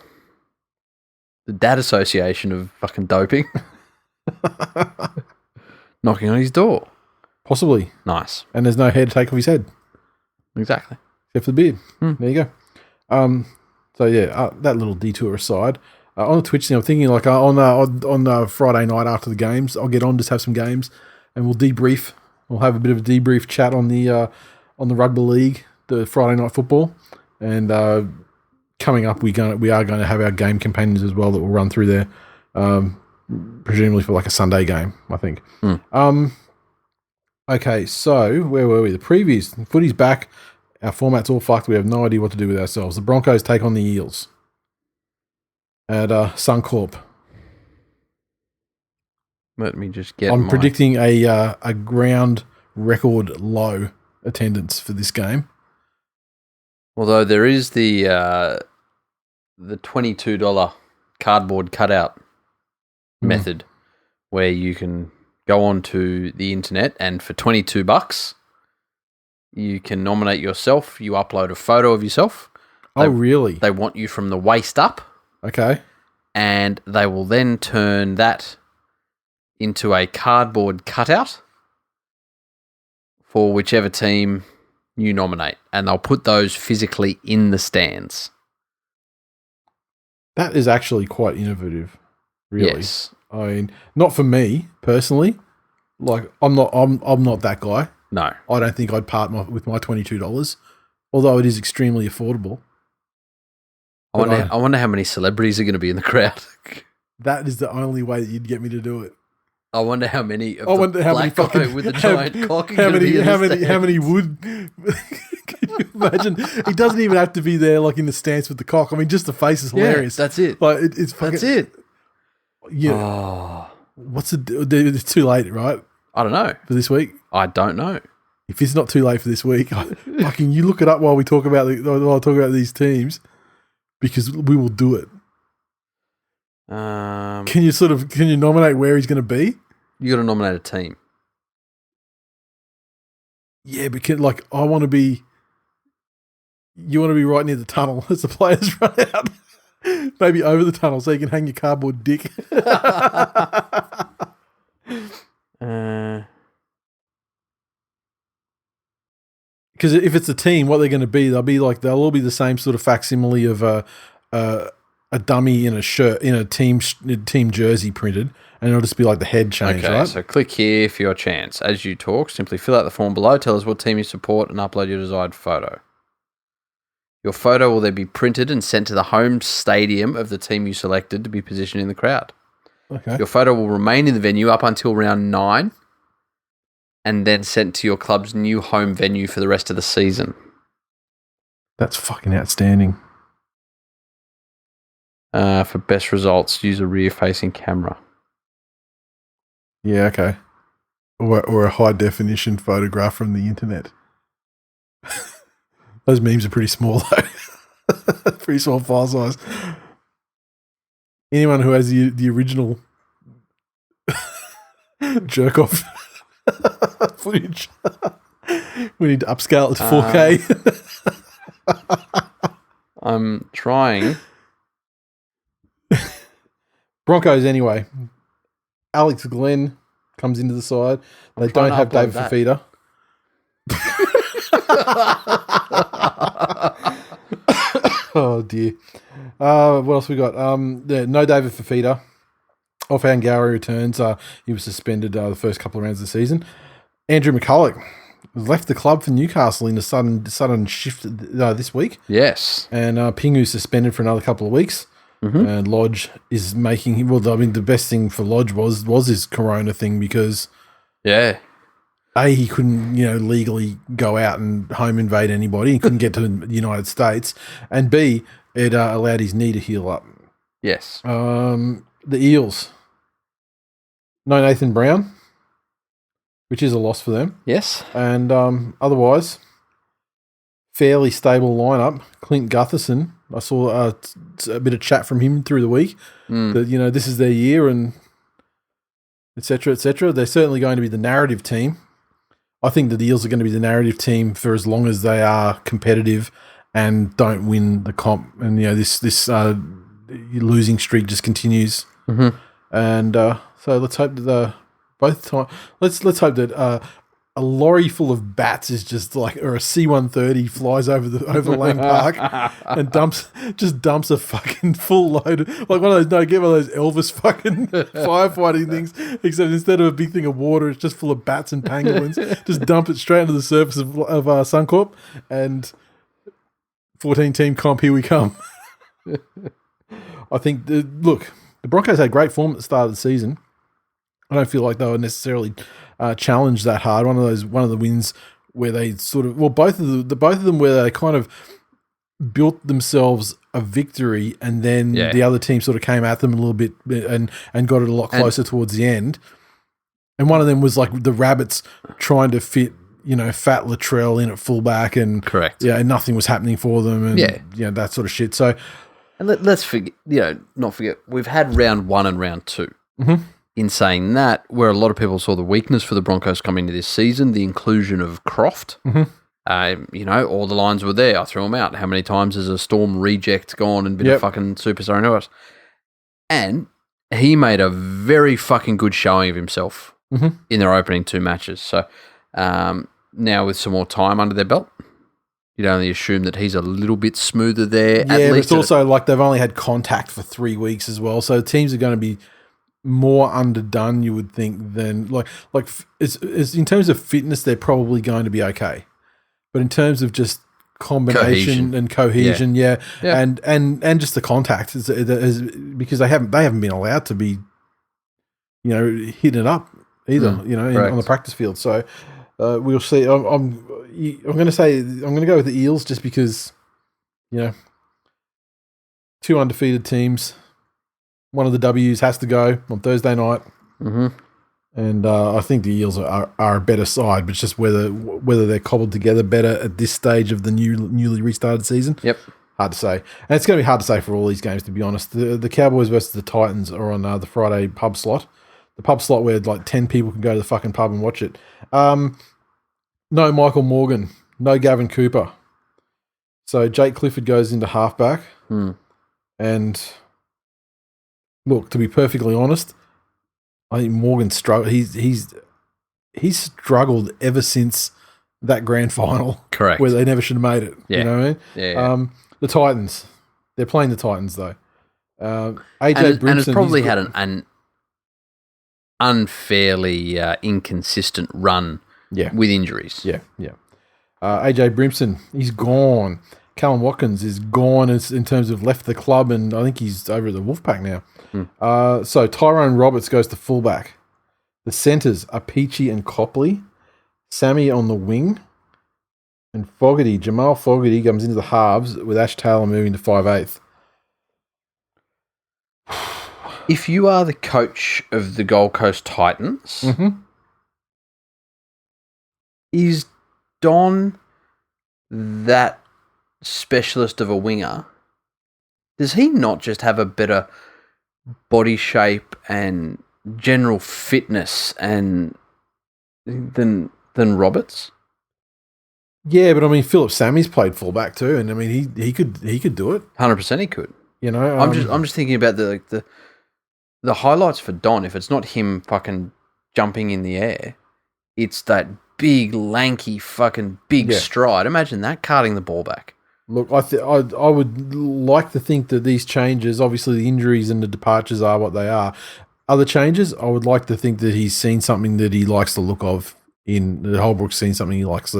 the Dad Association of fucking doping, knocking on his door. Possibly. Nice. And there's no hair to take off his head. Exactly. Except for the beard. There you go. So yeah, that little detour aside, on the Twitch thing, I'm thinking like on Friday night after the games, I'll get on, just have some games, and we'll debrief. We'll have a bit of a debrief chat on the rugby league, the Friday night football, and coming up we are going to have our game companions as well that will run through there, presumably for like a Sunday game, I think. Okay, so where were we? The previews. Footy's back. Our format's all fucked. We have no idea what to do with ourselves. The Broncos take on the Eels at Suncorp. Let me just get. I'm predicting a ground record low attendance for this game. Although there is the $22 cardboard cutout method where you can go onto the internet and for $22 you can nominate yourself. You upload a photo of yourself. Really? They want you from the waist up. Okay. And they will then turn that into a cardboard cutout for whichever team you nominate. And they'll put those physically in the stands. That is actually quite innovative. Really. Yes. I mean, not for me personally. Like I'm not that guy. No. I don't think I'd part with my $22, although it is extremely affordable. I wonder how many celebrities are going to be in the crowd. That is the only way that you'd get me to do it. I wonder how many of the black guy with the giant cock how many would can you imagine? He doesn't even have to be there like in the stance with the cock. I mean, just the face is hilarious. Yeah, that's it. Like it's fucking, that's it. Yeah. Oh. What's it's too late, right? I don't know. For this week? I don't know. If it's not too late for this week, fucking you look it up while we talk about while I talk about these teams, because we will do it. Can you nominate where he's going to be? You got to nominate a team. Yeah, because like I want to be. You want to be right near the tunnel as the players run out. Maybe over the tunnel so you can hang your cardboard dick. Because if it's a team, what they're going to be, they'll all be the same sort of facsimile of a dummy in a shirt, in a team jersey printed, and it'll just be like the head change, okay, right? So click here for your chance. As you talk, simply fill out the form below, tell us what team you support, and upload your desired photo. Your photo will then be printed and sent to the home stadium of the team you selected to be positioned in the crowd. Okay. Your photo will remain in the venue up until round 9 and then sent to your club's new home venue for the rest of the season. That's fucking outstanding. For best results, use a rear-facing camera. Yeah, okay. Or a high-definition photograph from the internet. Those memes are pretty small, though. Pretty small file size. Anyone who has the original jerk-off footage, we need to upscale it to 4K. I'm trying. Broncos, anyway. Alex Glenn comes into the side. They don't have David Fafita. Oh, dear. What else we got? No David Fafita. Offhand Gowrie returns. He was suspended the first couple of rounds of the season. Andrew McCulloch left the club for Newcastle in a sudden shift this week. Yes. And Pingu suspended for another couple of weeks. Mm-hmm. And Lodge is making him. Well, I mean, the best thing for Lodge was his Corona thing because, he couldn't legally go out and home invade anybody. He couldn't get to the United States, and B, it allowed his knee to heal up. Yes. The Eels. No Nathan Brown, which is a loss for them. Yes. And otherwise, fairly stable lineup. Clint Gutherson. I saw a bit of chat from him through the week that this is their year and etc. etc. They're certainly going to be the narrative team. I think the Eels are going to be the narrative team for as long as they are competitive and don't win the comp. And this losing streak just continues. Mm-hmm. And so let's hope that let's hope that a lorry full of bats is just or a C-130 flies over Lane Park and dumps a fucking full load of, like one of those get one of those Elvis fucking firefighting things, except instead of a big thing of water, it's just full of bats and pangolins. Just dump it straight into the surface of Suncorp and 14-team comp. Here we come. I think the Broncos had great form at the start of the season. I don't feel like they were necessarily challenged that hard. One of the wins where they sort of both of them where they kind of built themselves a victory, and then the other team sort of came at them a little bit and got it a lot closer towards the end. And one of them was like the Rabbits trying to fit Fat Latrell in at fullback, and correct, and nothing was happening for them, and that sort of shit. So, and let's forget, not forget, we've had round 1 and round 2. Mm-hmm. In saying that, where a lot of people saw the weakness for the Broncos coming into this season, the inclusion of Croft, all the lines were there. I threw them out. How many times has a Storm reject gone and been a fucking superstar and else? And he made a very fucking good showing of himself in their opening 2 matches. So now with some more time under their belt, you'd only assume that he's a little bit smoother there. Yeah, but it's also like they've only had contact for 3 weeks as well. So teams are going to be more underdone, you would think, than like it's in terms of fitness, they're probably going to be okay, but in terms of just combination and cohesion, and just the contact is because they haven't been allowed to be, hitting it up either, on the practice field. So we'll see. I'm going to go with the Eels just because, 2 undefeated teams. One of the W's has to go on Thursday night, and I think the Eels are a better side, but it's just whether they're cobbled together better at this stage of the newly restarted season. Yep, hard to say, and it's going to be hard to say for all these games, to be honest. The Cowboys versus the Titans are on the Friday pub slot, the pub slot where like 10 people can go to the fucking pub and watch it. No Michael Morgan, no Gavin Cooper, so Jake Clifford goes into halfback, and. Look, to be perfectly honest, I think Morgan struggled. He's struggled ever since that grand final, correct, where they never should have made it. Yeah. You know what I mean? Yeah. The Titans, they're playing the Titans though. AJ Brimson, and it's probably had an unfairly inconsistent run. With injuries. Yeah. AJ Brimson, he's gone. Callum Watkins is gone in terms of left the club, and I think he's over at the Wolfpack now. So Tyrone Roberts goes to fullback. The centres are Peachy and Copley. Sammy on the wing. And Jamal Fogarty comes into the halves with Ash Taylor moving to 5'8". If you are the coach of the Gold Coast Titans, is Don that specialist of a winger? Does he not just have a better body shape and general fitness than Roberts? Yeah, but I mean, Philip Sammy's played fullback too, and I mean, he could do it. 100% he could. You know, I'm just thinking about the highlights for Don. If it's not him fucking jumping in the air, it's that big, lanky, fucking big stride. Imagine that, carting the ball back. Look, I would like to think that these changes, obviously the injuries and the departures are what they are. Other changes, I would like to think that he's seen something that he likes the look of Holbrook's seen something he likes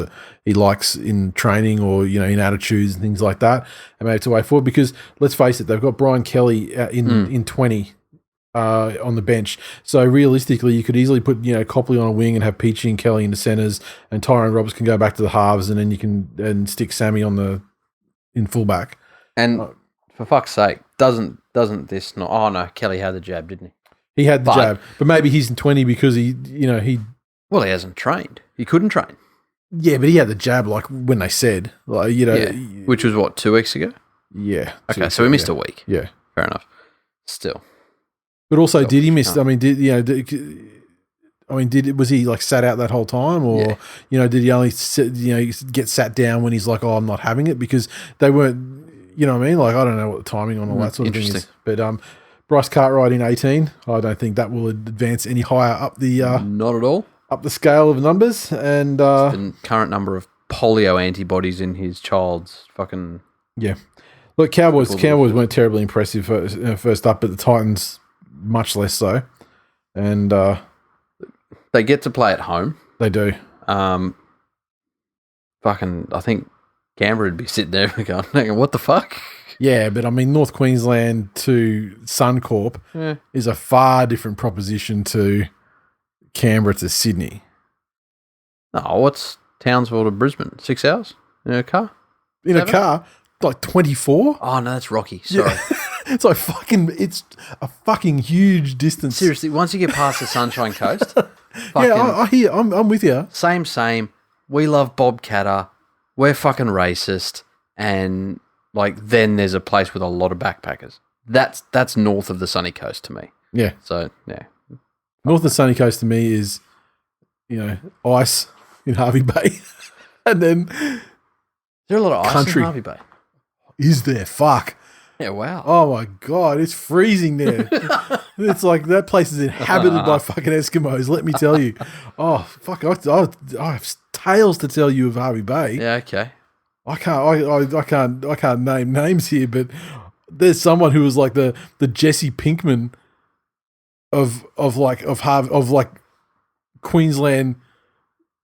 in training or, you know, in attitudes and things like that, and maybe it's a way forward. Because let's face it, they've got Brian Kelly in 20 on the bench. So realistically, you could easily put, you know, Copley on a wing and have Peachy and Kelly in the centres, and Tyrone Roberts can go back to the halves, and then you can stick Sammy in fullback. And for fuck's sake, doesn't this not? Oh no, Kelly had the jab, didn't he? He had the jab, but maybe he's in 20 because he Well, he hasn't trained. He couldn't train. Yeah, but he had the jab like when they said, like, you know, which was what, 2 weeks ago? Yeah. Okay, so we missed a week. Yeah, fair enough. Still, but also, did he miss? I mean, was he like sat out that whole time, or you know, did he only get sat down when he's like, oh, I'm not having it, because they weren't, you know what I mean? Like, I don't know what the timing on all that sort of thing is, but Bryce Cartwright in 18, I don't think that will advance any higher up the not at all. Up the scale of numbers, and the current number of polio antibodies in his child's fucking Look, Cowboys weren't terribly impressive first up, but the Titans much less so, and they get to play at home. They do. Fucking, I think Canberra would be sitting there going, "What the fuck?" Yeah, but I mean, North Queensland to Suncorp is a far different proposition to Canberra to Sydney. Oh, what's Townsville to Brisbane? 6 hours in a car? In a car? Like 24? Oh, no, that's Rocky. Sorry. Yeah. It's a fucking huge distance. Seriously, once you get past the Sunshine Coast. I hear, I'm with you. Same. We love Bob Catter. We're fucking racist. And like, then there's a place with a lot of backpackers. That's north of the sunny coast to me. Yeah. So, yeah. North of the sunny coast to me is, you know, ice in Hervey Bay. And then is there a lot of ice in Hervey Bay? Is there? Fuck. Yeah, wow. Oh my God, it's freezing there. It's like that place is inhabited by fucking Eskimos, let me tell you. Oh, fuck, I have tales to tell you of Hervey Bay. Yeah, okay. I can't name names here, but there's someone who was like the Jesse Pinkman of Queensland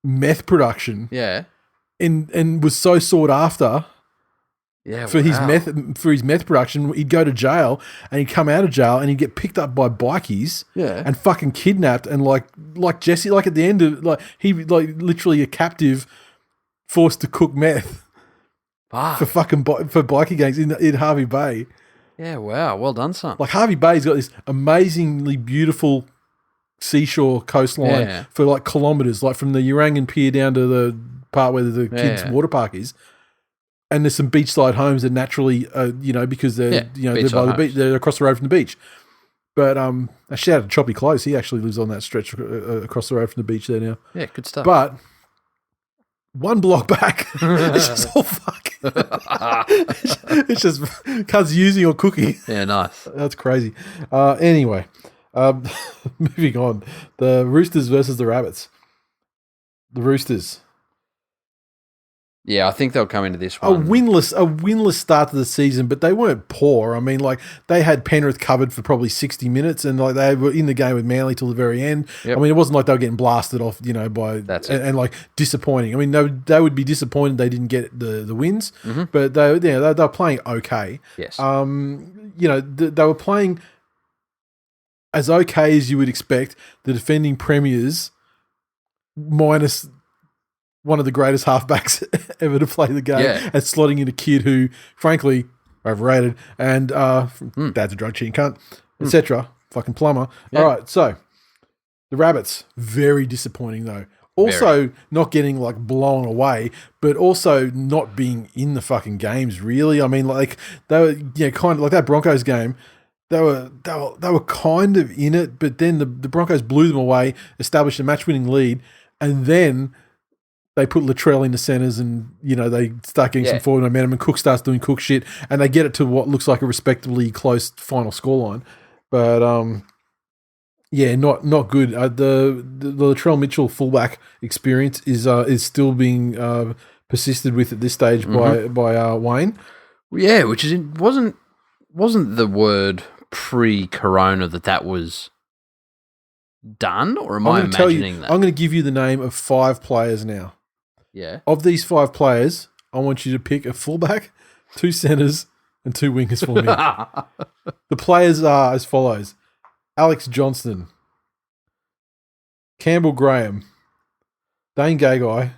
meth production. Yeah. And was so sought after. Yeah, for his meth production. He'd go to jail and he'd come out of jail and he'd get picked up by bikies and fucking kidnapped, and like Jesse, like at the end of he literally a captive forced to cook meth for fucking for bikie gangs in Hervey Bay. Yeah, wow, well done, son. Like Hervey Bay's got this amazingly beautiful seashore coastline for like kilometers, like from the Urangan Pier down to the part where the kids' water park is. And there's some beachside homes that naturally, because they're they're by the beach, they're across the road from the beach. But a shout out to Choppy Close. He actually lives on that stretch across the road from the beach there now. Yeah, good stuff. But one block back, it's just all fuck. It's just cuz using or cooking. Yeah, nice. That's crazy. Anyway, moving on. The Roosters versus the Rabbits. The Roosters. Yeah, I think they'll come into this one. A winless start to the season, but they weren't poor. I mean, like, they had Penrith covered for probably 60 minutes, and like they were in the game with Manly till the very end. Yep. I mean, it wasn't like they were getting blasted off, by and like disappointing. I mean, they would be disappointed they didn't get the wins, but they were playing okay. Yes. They were playing as okay as you would expect the defending premiers minus one of the greatest halfbacks ever to play the game and slotting in a kid who, frankly, overrated and dad's a drug cheating cunt, etc. Fucking plumber. Yeah. All right, so the Rabbits, very disappointing though. Also not getting like blown away, but also not being in the fucking games really. I mean, like they were kind of like that Broncos game. They were kind of in it, but then the Broncos blew them away, established a match-winning lead, and then they put Latrell in the centres and, they start getting some forward momentum and Cook starts doing Cook shit and they get it to what looks like a respectably close final scoreline. But, not good. The Latrell Mitchell fullback experience is still being persisted with at this stage by Wayne. Yeah, which wasn't the word pre-corona that was done, or am I imagining that? I'm going to give you the name of 5 players now. Yeah. Of these 5 players, I want you to pick a fullback, 2 centres, and 2 wingers for me. The players are as follows: Alex Johnston, Campbell Graham, Dane Gagai,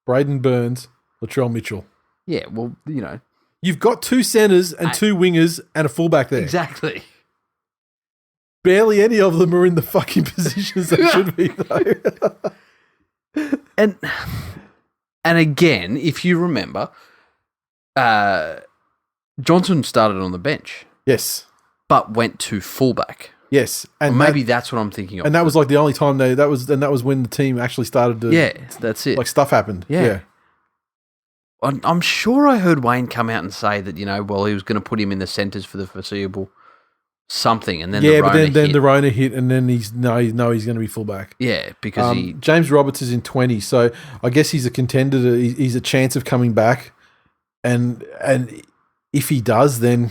Braden Burns, Latrell Mitchell. Yeah, well, You've got 2 centres and 2 wingers and a fullback there. Exactly. Barely any of them are in the fucking positions they should be, though. And again, if you remember, Johnson started on the bench. Yes. But went to fullback. Yes. And maybe that's what I'm thinking of. And that was like the only time that was when the team actually started to... Yeah, that's it. Like stuff happened. Yeah. I'm sure I heard Wayne come out and say that, he was going to put him in the centres for the foreseeable something, and then the Rona hit, and then he's going to be fullback. Yeah, because James Roberts is in 20, so I guess he's a contender. He's a chance of coming back, and if he does, then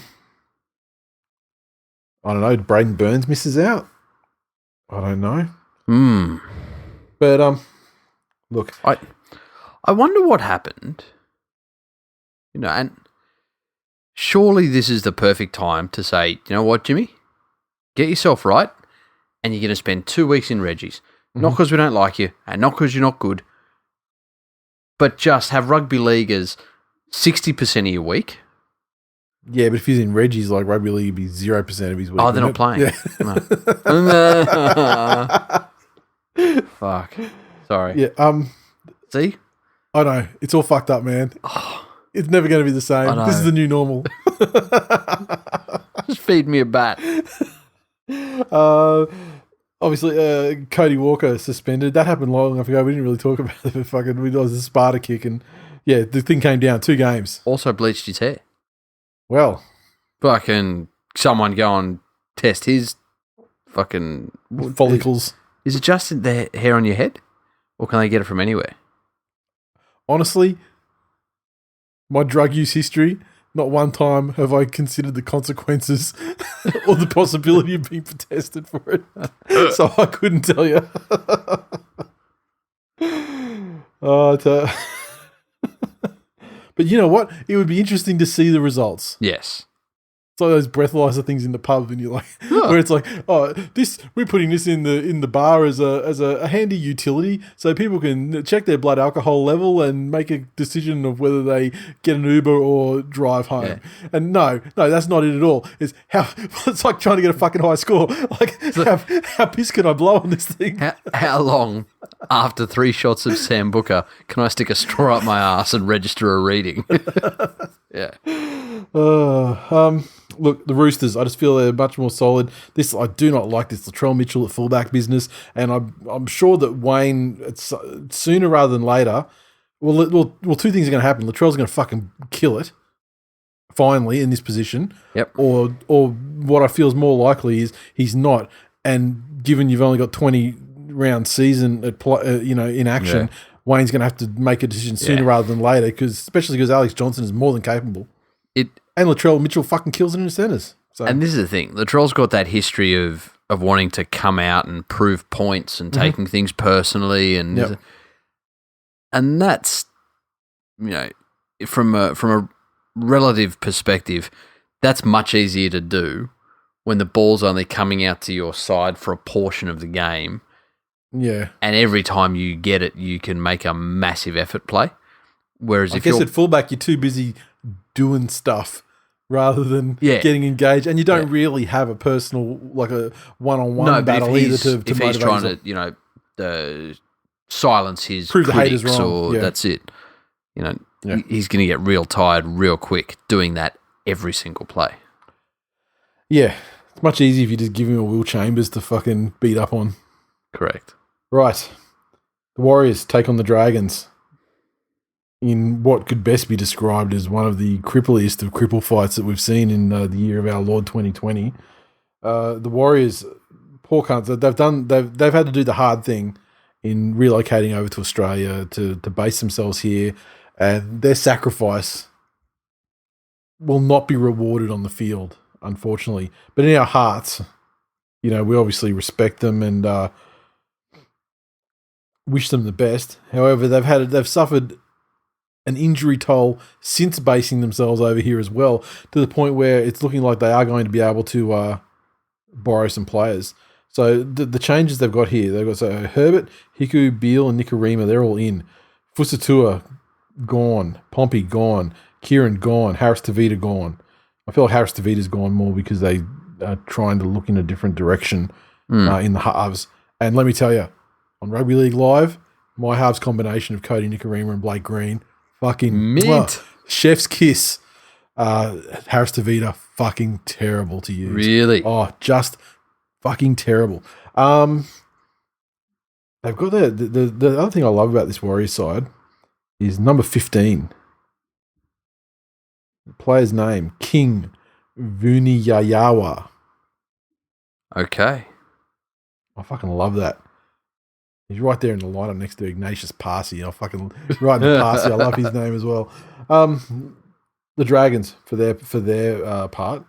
I don't know. Braden Burns misses out. I don't know. But look, I wonder what happened. And surely this is the perfect time to say, you know what, Jimmy? Get yourself right, and you're going to spend 2 weeks in Reggie's. Not because we don't like you, and not because you're not good, but just have rugby league as 60% of your week. Yeah, but if he's in Reggie's, like rugby league, would be 0% of his week. Oh, they're not playing. Yeah. Fuck. Sorry. Yeah. See? I know. It's all fucked up, man. It's never going to be the same. This is the new normal. Just feed me a bat. Obviously, Cody Walker suspended. That happened long enough ago. We didn't really talk about it, but fucking, it was a Sparta kick, and the thing came down 2 games. Also bleached his hair. Well, fucking someone go and test his fucking follicles. Is it just the hair on your head, or can they get it from anywhere? Honestly, my drug use history, not one time have I considered the consequences or the possibility of being tested for it. So I couldn't tell you. But you know what? It would be interesting to see the results. Yes. It's like those breathalyzer things in the pub, and you're like, where it's like, we're putting this in the bar as a handy utility, so people can check their blood alcohol level and make a decision of whether they get an Uber or drive home. Yeah. And no, that's not it at all. It's like trying to get a fucking high score. Like, how pissed can I blow on this thing? How long after 3 shots of Sambuca can I stick a straw up my ass and register a reading? Yeah. Look, the Roosters, I just feel they're much more solid. I do not like this Latrell Mitchell at fullback business, and I'm sure that Wayne, sooner rather than later, well, 2 things are going to happen. Latrell's going to fucking kill it, finally, in this position. Yep. Or what I feel is more likely is he's not, and given you've only got 20-round season in action, Wayne's going to have to make a decision sooner rather than later, especially because Alex Johnson is more than capable. And Latrell Mitchell fucking kills it in the centres. So. And this is the thing. Latrell's got that history of wanting to come out and prove points and taking things personally. And and that's, from a relative perspective, that's much easier to do when the ball's only coming out to your side for a portion of the game. Yeah. And every time you get it, you can make a massive effort play. Whereas I guess at fullback, you're too busy doing stuff rather than getting engaged. And you don't really have a personal, like a one-on-one battle either to if he's trying to, silence his prove the critics haters wrong. That's it. He's going to get real tired real quick doing that every single play. Yeah. It's much easier if you just give him a Will Chambers to fucking beat up on. Correct. Right. The Warriors take on the Dragons in what could best be described as one of the crippliest of cripple fights that we've seen in the year of our Lord 2020. The Warriors, poor cunts, they've had to do the hard thing in relocating over to Australia to base themselves here, and their sacrifice will not be rewarded on the field, unfortunately. But in our hearts, we obviously respect them and wish them the best. However, they've suffered an injury toll since basing themselves over here as well, to the point where it's looking like they are going to be able to borrow some players. So the changes they've got here, they've got Herbert, Hiku, Beale, and Nikarima, they're all in. Fusatua, gone. Pompey, gone. Kieran, gone. Harris Tavita, gone. I feel like Harris Tavita's gone more because they are trying to look in a different direction in the halves. And let me tell you, on Rugby League Live, my halves combination of Cody Nikarima and Blake Green, fucking mint. Chef's kiss. Harris Tavita, fucking terrible to use. Really? Oh, just fucking terrible. They've got the other thing I love about this Warriors side is number 15. The player's name, King Vuniyayawa. Okay. I fucking love that. He's right there in the lineup next to Ignatius Parsi. I fucking right in the Parsi. I love his name as well. The Dragons for their part,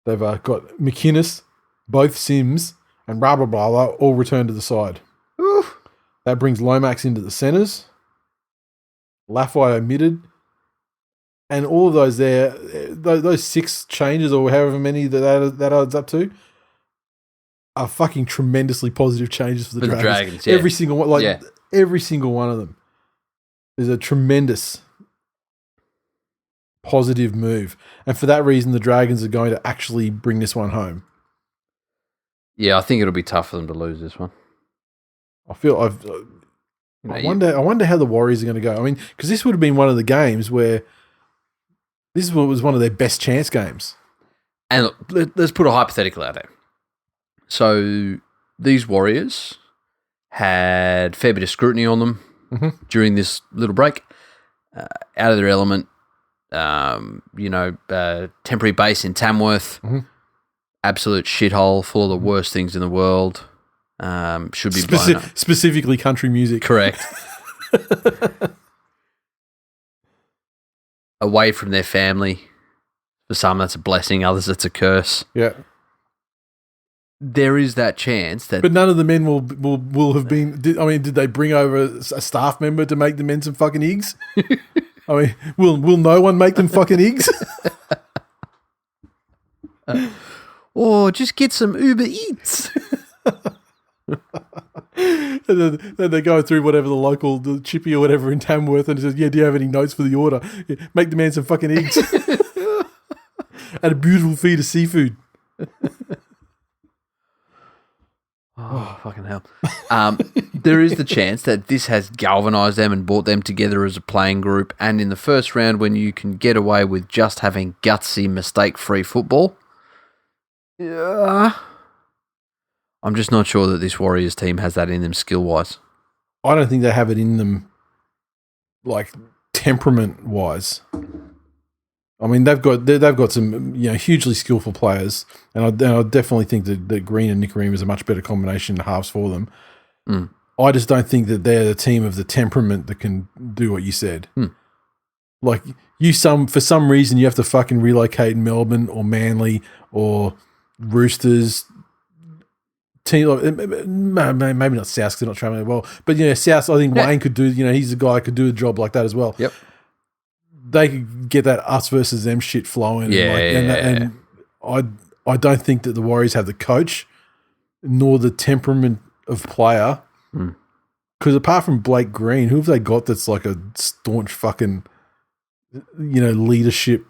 they've got McInnes, both Sims, and Rababala all returned to the side. Oof. That brings Lomax into the centres. Lafai omitted. And all of those there, those 6 changes or however many that adds up to, are fucking tremendously positive changes for the Dragons. Yeah. Every single one, every single one of them is a tremendous positive move. And for that reason, the Dragons are going to actually bring this one home. Yeah, I think it'll be tough for them to lose this one. I wonder how the Warriors are going to go. I mean, because this would have been one of the games where this was one of their best chance games. And look, let's put a hypothetical out there. So these Warriors had a fair bit of scrutiny on them during this little break. Out of their element, temporary base in Tamworth, absolute shithole, full of the worst things in the world. Should be blown up. Specifically country music. Correct. Away from their family. For some, that's a blessing. Others, it's a curse. Yeah. There is that chance that... But none of the men will have been... Did they bring over a staff member to make the men some fucking eggs? I mean, will no one make them fucking eggs? Or just get some Uber Eats. And then they go through whatever the chippy or whatever in Tamworth and it says, do you have any notes for the order? Yeah, make the man some fucking eggs. And a beautiful feed of seafood. Oh, fucking hell. There is the chance that this has galvanised them and brought them together as a playing group. And in the first round, when you can get away with just having gutsy, mistake-free football, I'm just not sure that this Warriors team has that in them skill-wise. I don't think they have it in them, like, temperament-wise. I mean, they've got some hugely skillful players, and I definitely think that Green and Nikarima is a much better combination in halves for them. I just don't think that they're the team of the temperament that can do what you said. Like for some reason you have to fucking relocate in Melbourne or Manly or Roosters. Team, maybe not South because they're not traveling well, but South. I think Wayne could do. He's a guy who could do a job like that as well. Yep. They could get that us versus them shit flowing. And I don't think that the Warriors have the coach nor the temperament of player. Because apart from Blake Green, who have they got that's like a staunch fucking, leadership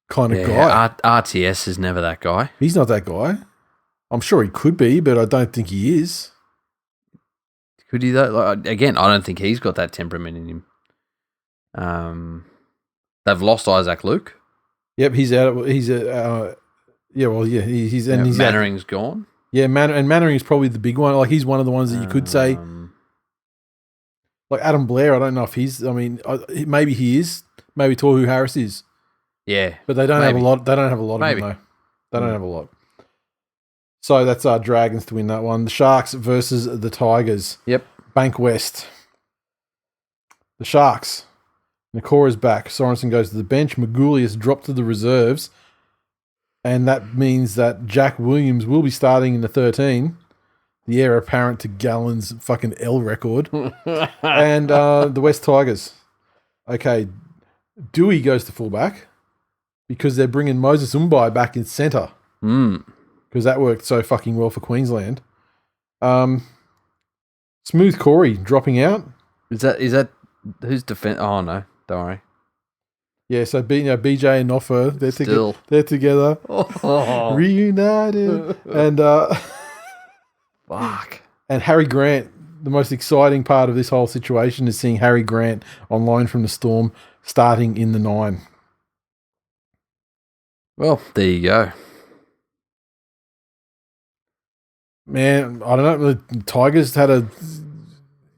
kind of guy? RTS is never that guy. He's not that guy. I'm sure he could be, but I don't think he is. Could he though? Like, again, I don't think he's got that temperament in him. They've lost Isaac Luke. Yep, he's out. He's he's Mannering's gone. Yeah, Mannering is probably the big one. Like he's one of the ones that you could say. Like Adam Blair, I don't know if he's. I mean, maybe he is. Maybe Tohu Harris is. Yeah, but they don't have a lot. They don't have a lot maybe. of them though. They don't have a lot. So that's our Dragons to win that one. The Sharks versus the Tigers. Yep. Bank West. The Sharks. Nakora's back. Sorensen goes to the bench. Magoulias dropped to the reserves. And that means that Jack Williams will be starting in the 13. The heir apparent to Gallen's fucking L record. And the West Tigers. Okay. Dewey goes to fullback because they're bringing Moses Umbai back in centre. Because that worked so fucking well for Queensland. Smooth Corey dropping out. Is that who's defense? Oh no, don't worry. Yeah, so BJ and Noffa, they're together, reunited, and fuck. And Harry Grant. The most exciting part of this whole situation is seeing Harry Grant on loan from the Storm, starting in the 9. Well, there you go. Man, I don't know. The Tigers had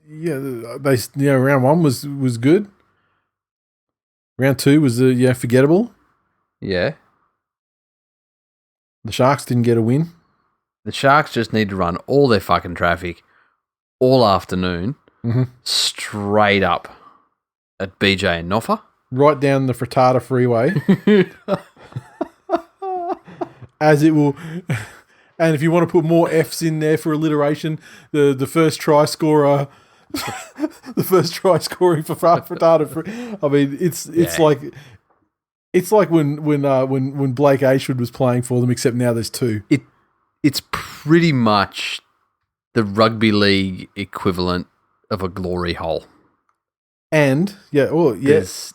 round 1 was good. Round 2 was forgettable. Yeah. The Sharks didn't get a win. The Sharks just need to run all their fucking traffic all afternoon, straight up at BJ and Noffa. Right down the Frittata Freeway. As it will... And if you want to put more Fs in there for alliteration, the first try scorer... the first try scoring for Frittata. I mean, it's like when Blake Ashwood was playing for them, except now there's 2. It's pretty much the rugby league equivalent of a glory hole. And yes,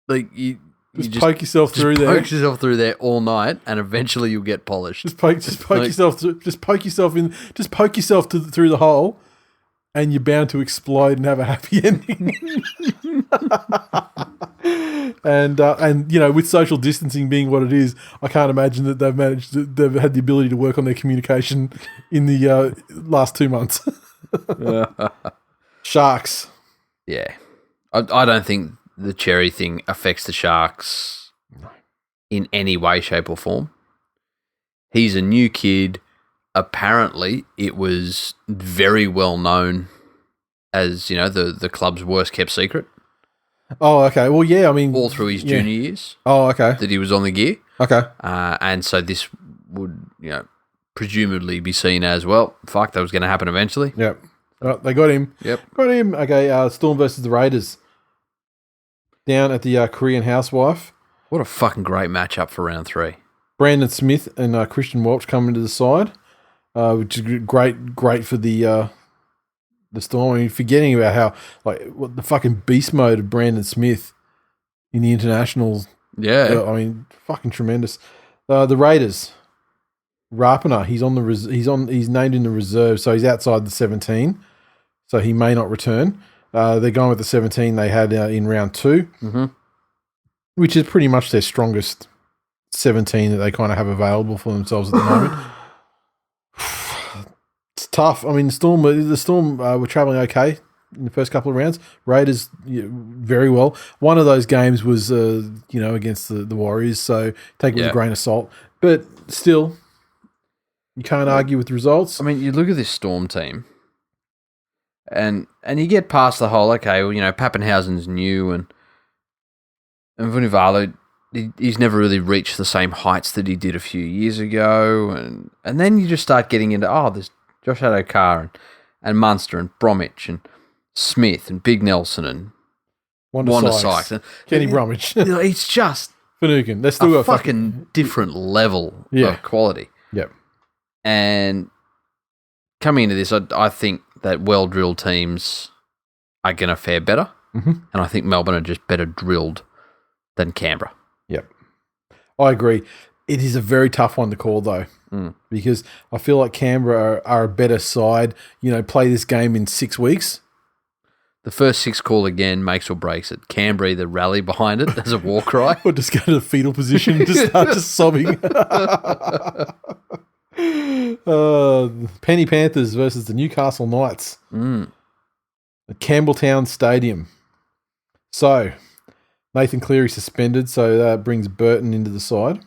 like you just poke yourself through there. Poke yourself through there all night, and eventually you'll get polished. Just poke yourself through the hole. And you're bound to explode and have a happy ending. and with social distancing being what it is, I can't imagine that they've had the ability to work on their communication in the last 2 months. Sharks. Yeah. I don't think the Cherry thing affects the Sharks in any way, shape or form. He's a new kid. Apparently, it was very well known as, the club's worst kept secret. Oh, okay. Well, yeah, I mean... all through his junior years. Oh, okay. That he was on the gear. Okay. And so this would, presumably be seen as, well, fuck, that was going to happen eventually. Yep. They got him. Yep. Got him. Okay, Storm versus the Raiders. Down at the Korean Housewife. What a fucking great matchup for round 3. Brandon Smith and Christian Welch coming to the side. Which is great for the Storm. I mean, forgetting about how what the fucking beast mode of Brandon Smith in the internationals. Yeah, I mean, fucking tremendous. The Raiders, Rapana, he's named in the reserve, so he's outside the 17, so he may not return. They're going with the 17 they had in round 2, which is pretty much their strongest 17 that they kind of have available for themselves at the moment. It's tough. I mean, the Storm were travelling okay in the first couple of rounds. Raiders, very well. One of those games was, against the Warriors, so take it with a grain of salt. But still, you can't argue with the results. I mean, you look at this Storm team, and you get past the whole, okay, well, Pappenhausen's new, and Vunivalu, he's never really reached the same heights that he did a few years ago, and then you just start getting into, there's Josh Adokar and Munster and Bromwich and Smith and Big Nelson and Wanda Sykes and Kenny Bromwich. It's just Finucane. They're still a got fucking different level of quality. Yep. And coming into this, I think that well-drilled teams are going to fare better. Mm-hmm. And I think Melbourne are just better drilled than Canberra. Yep. I agree. It is a very tough one to call, though, because I feel like Canberra are a better side. Play this game in 6 weeks. The first 6 call again makes or breaks it. Canberra either rally behind it as a war cry. Or just go to the fetal position and just start just sobbing. Penny Panthers versus the Newcastle Knights. At Campbelltown Stadium. So, Nathan Cleary suspended, so that brings Burton into the side.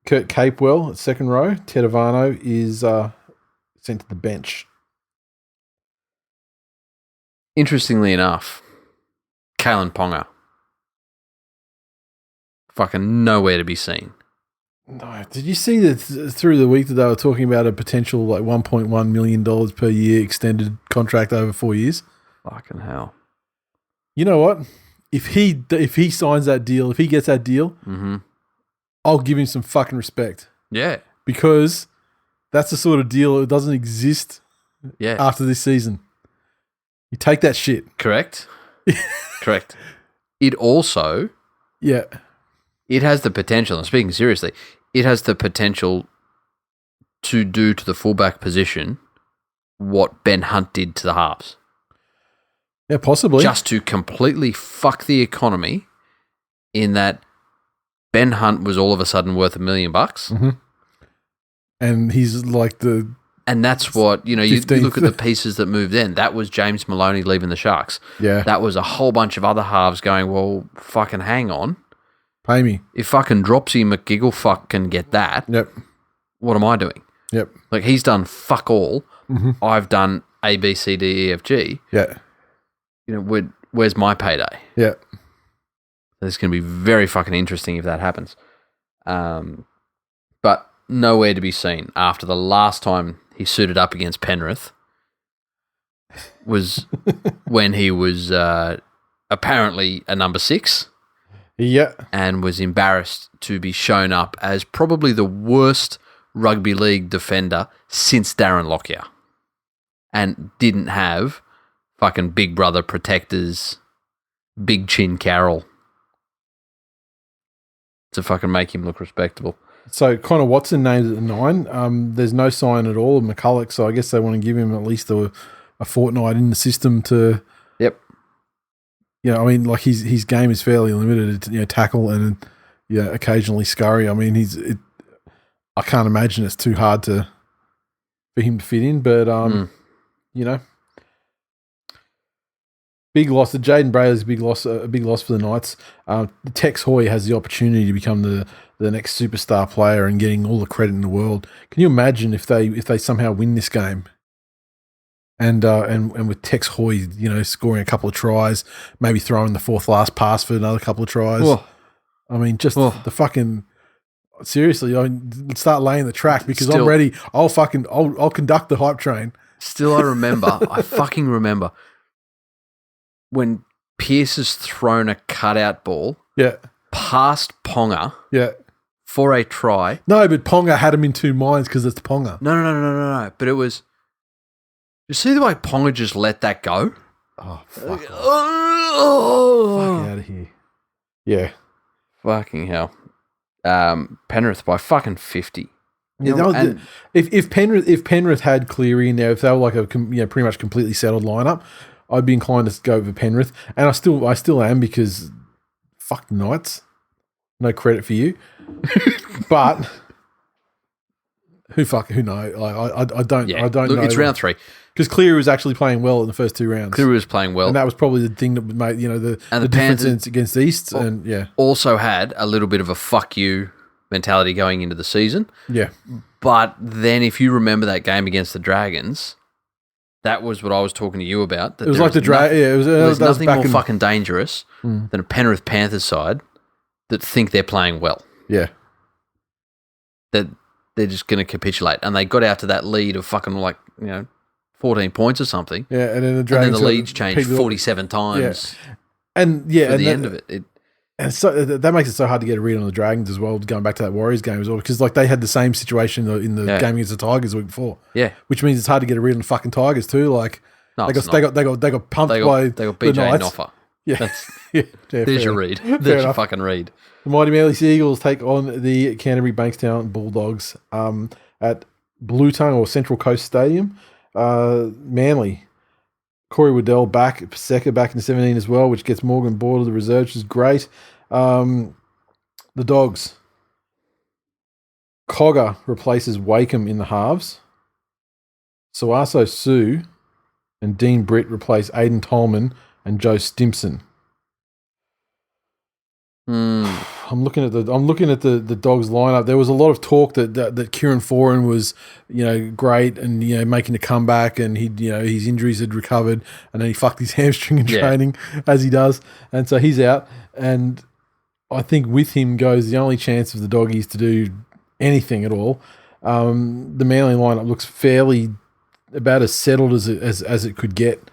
Kurt Capewell at second row. Tedovano is sent to the bench. Interestingly enough, Kalen Ponga. Fucking nowhere to be seen. No, did you see that through the week that they were talking about a potential like $1.1 million per year extended contract over 4 years? Fucking hell. You know what? If he signs that deal, if he gets that deal, I'll give him some fucking respect. Yeah. Because that's the sort of deal that doesn't exist after this season. You take that shit. Correct. Correct. It also... Yeah. It has the potential, and speaking seriously, it has the potential to do to the fullback position what Ben Hunt did to the halves. Yeah, possibly. Just to completely fuck the economy in that Ben Hunt was all of a sudden worth $1 million. Mm-hmm. And he's like the... And that's what, you look at the pieces that moved in. That was James Maloney leaving the Sharks. Yeah. That was a whole bunch of other halves going, well, fucking hang on. Pay me. If fucking Dropsy McGigglefuck can get that, what am I doing? Yep. Like, he's done fuck all. Mm-hmm. I've done A, B, C, D, E, F, G. Yeah. Where's my payday? Yeah. It's going to be very fucking interesting if that happens. But nowhere to be seen after the last time he suited up against Penrith was when he was apparently a number 6. Yeah. And was embarrassed to be shown up as probably the worst rugby league defender since Darren Lockyer. And didn't have fucking big brother protectors, big chin Carroll to fucking make him look respectable. So Connor Watson named at 9. There's no sign at all of McCulloch, so I guess they want to give him at least a fortnight in the system to... Yep. I mean, like his game is fairly limited. Tackle and occasionally scurry. I mean, I can't imagine it's too hard for him to fit in. But big loss. The Jaden Brayley's a big loss for the Knights. Tex Hoy has the opportunity to become the next superstar player and getting all the credit in the world. Can you imagine if they somehow win this game? And with Tex Hoy, scoring a couple of tries, maybe throwing the fourth last pass for another couple of tries. Oh. I mean, just the fucking seriously. Start laying the track because Still, I'm ready. I'll conduct the hype train. Still, I fucking remember when Pierce has thrown a cutout ball. Yeah. Past Ponga. Yeah. For a try. No, but Ponga had him in two minds because it's Ponga. No. But it was. You see the way Ponga just let that go? Oh, fuck. Fuck Oh. out of here. Yeah. Fucking hell. Penrith by fucking 50. If Penrith had Cleary in there, if they were like a pretty much completely settled lineup, I'd be inclined to go for Penrith, and I still am because fuck the Knights. No credit for you, but who knows? I don't know. It's round 3 because Cleary was actually playing well in the first 2 rounds. Cleary was playing well, and that was probably the thing that made the difference against East, and also had a little bit of a fuck you mentality going into the season. Yeah, but then if you remember that game against the Dragons, that was what I was talking to you about. That it was like the Dragons. Yeah, there was nothing more fucking dangerous than a Penrith Panthers side that think they're playing well. Yeah, that they're just going to capitulate, and they got out to that lead of fucking 14 points or something. Yeah, and then the Dragons leads changed 47 times. Yeah. And the end of it. And so that makes it so hard to get a read on the Dragons as well, going back to that Warriors game as well, because like they had the same situation in the game against the Tigers the week before. Yeah. Which means it's hard to get a read on the fucking Tigers too. Like No, they got pumped by they got the BJ Knights. Noffa. Yeah. There's your read. There's your fucking read. The Mighty Manly Sea Eagles take on the Canterbury Bankstown Bulldogs at Blue Tongue or Central Coast Stadium. Manly. Corey Waddell back, Paseka back in 17 as well, which gets Morgan Ball to the reserve, which is great. The Dogs. Cogger replaces Wakeham in the halves. Suaso Sue and Dean Britt replace Aidan Tolman and Joe Stimson. I'm looking at the Dogs lineup. There was a lot of talk that Kieran Foran was, great and making a comeback, and his injuries had recovered, and then he fucked his hamstring in training as he does, and so he's out. And I think with him goes the only chance of the Doggies to do anything at all. The Manly lineup looks fairly about as settled as it could get.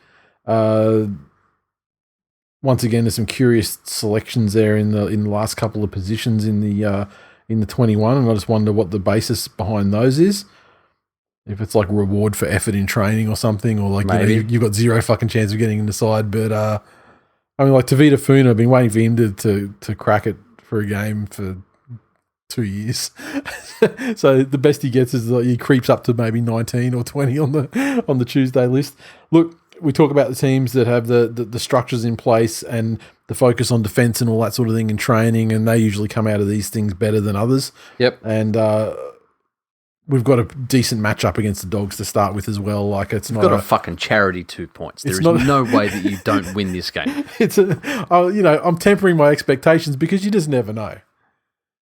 Once again, there's some curious selections there in the last couple of positions in the 21, and I just wonder what the basis behind those is. If it's like reward for effort in training or something, or like you've got zero fucking chance of getting in the side. But I mean, like Tavita Funa, I've been waiting for him to crack it for a game for 2 years. So the best he gets is like he creeps up to maybe 19 or 20 on the Tuesday list. Look. We talk about the teams that have the structures in place and the focus on defence and all that sort of thing in training, and they usually come out of these things better than others. Yep. And we've got a decent matchup against the Dogs to start with as well. Like You've got a fucking charity 2 points. There is no way that you don't win this game. I'm tempering my expectations because you just never know.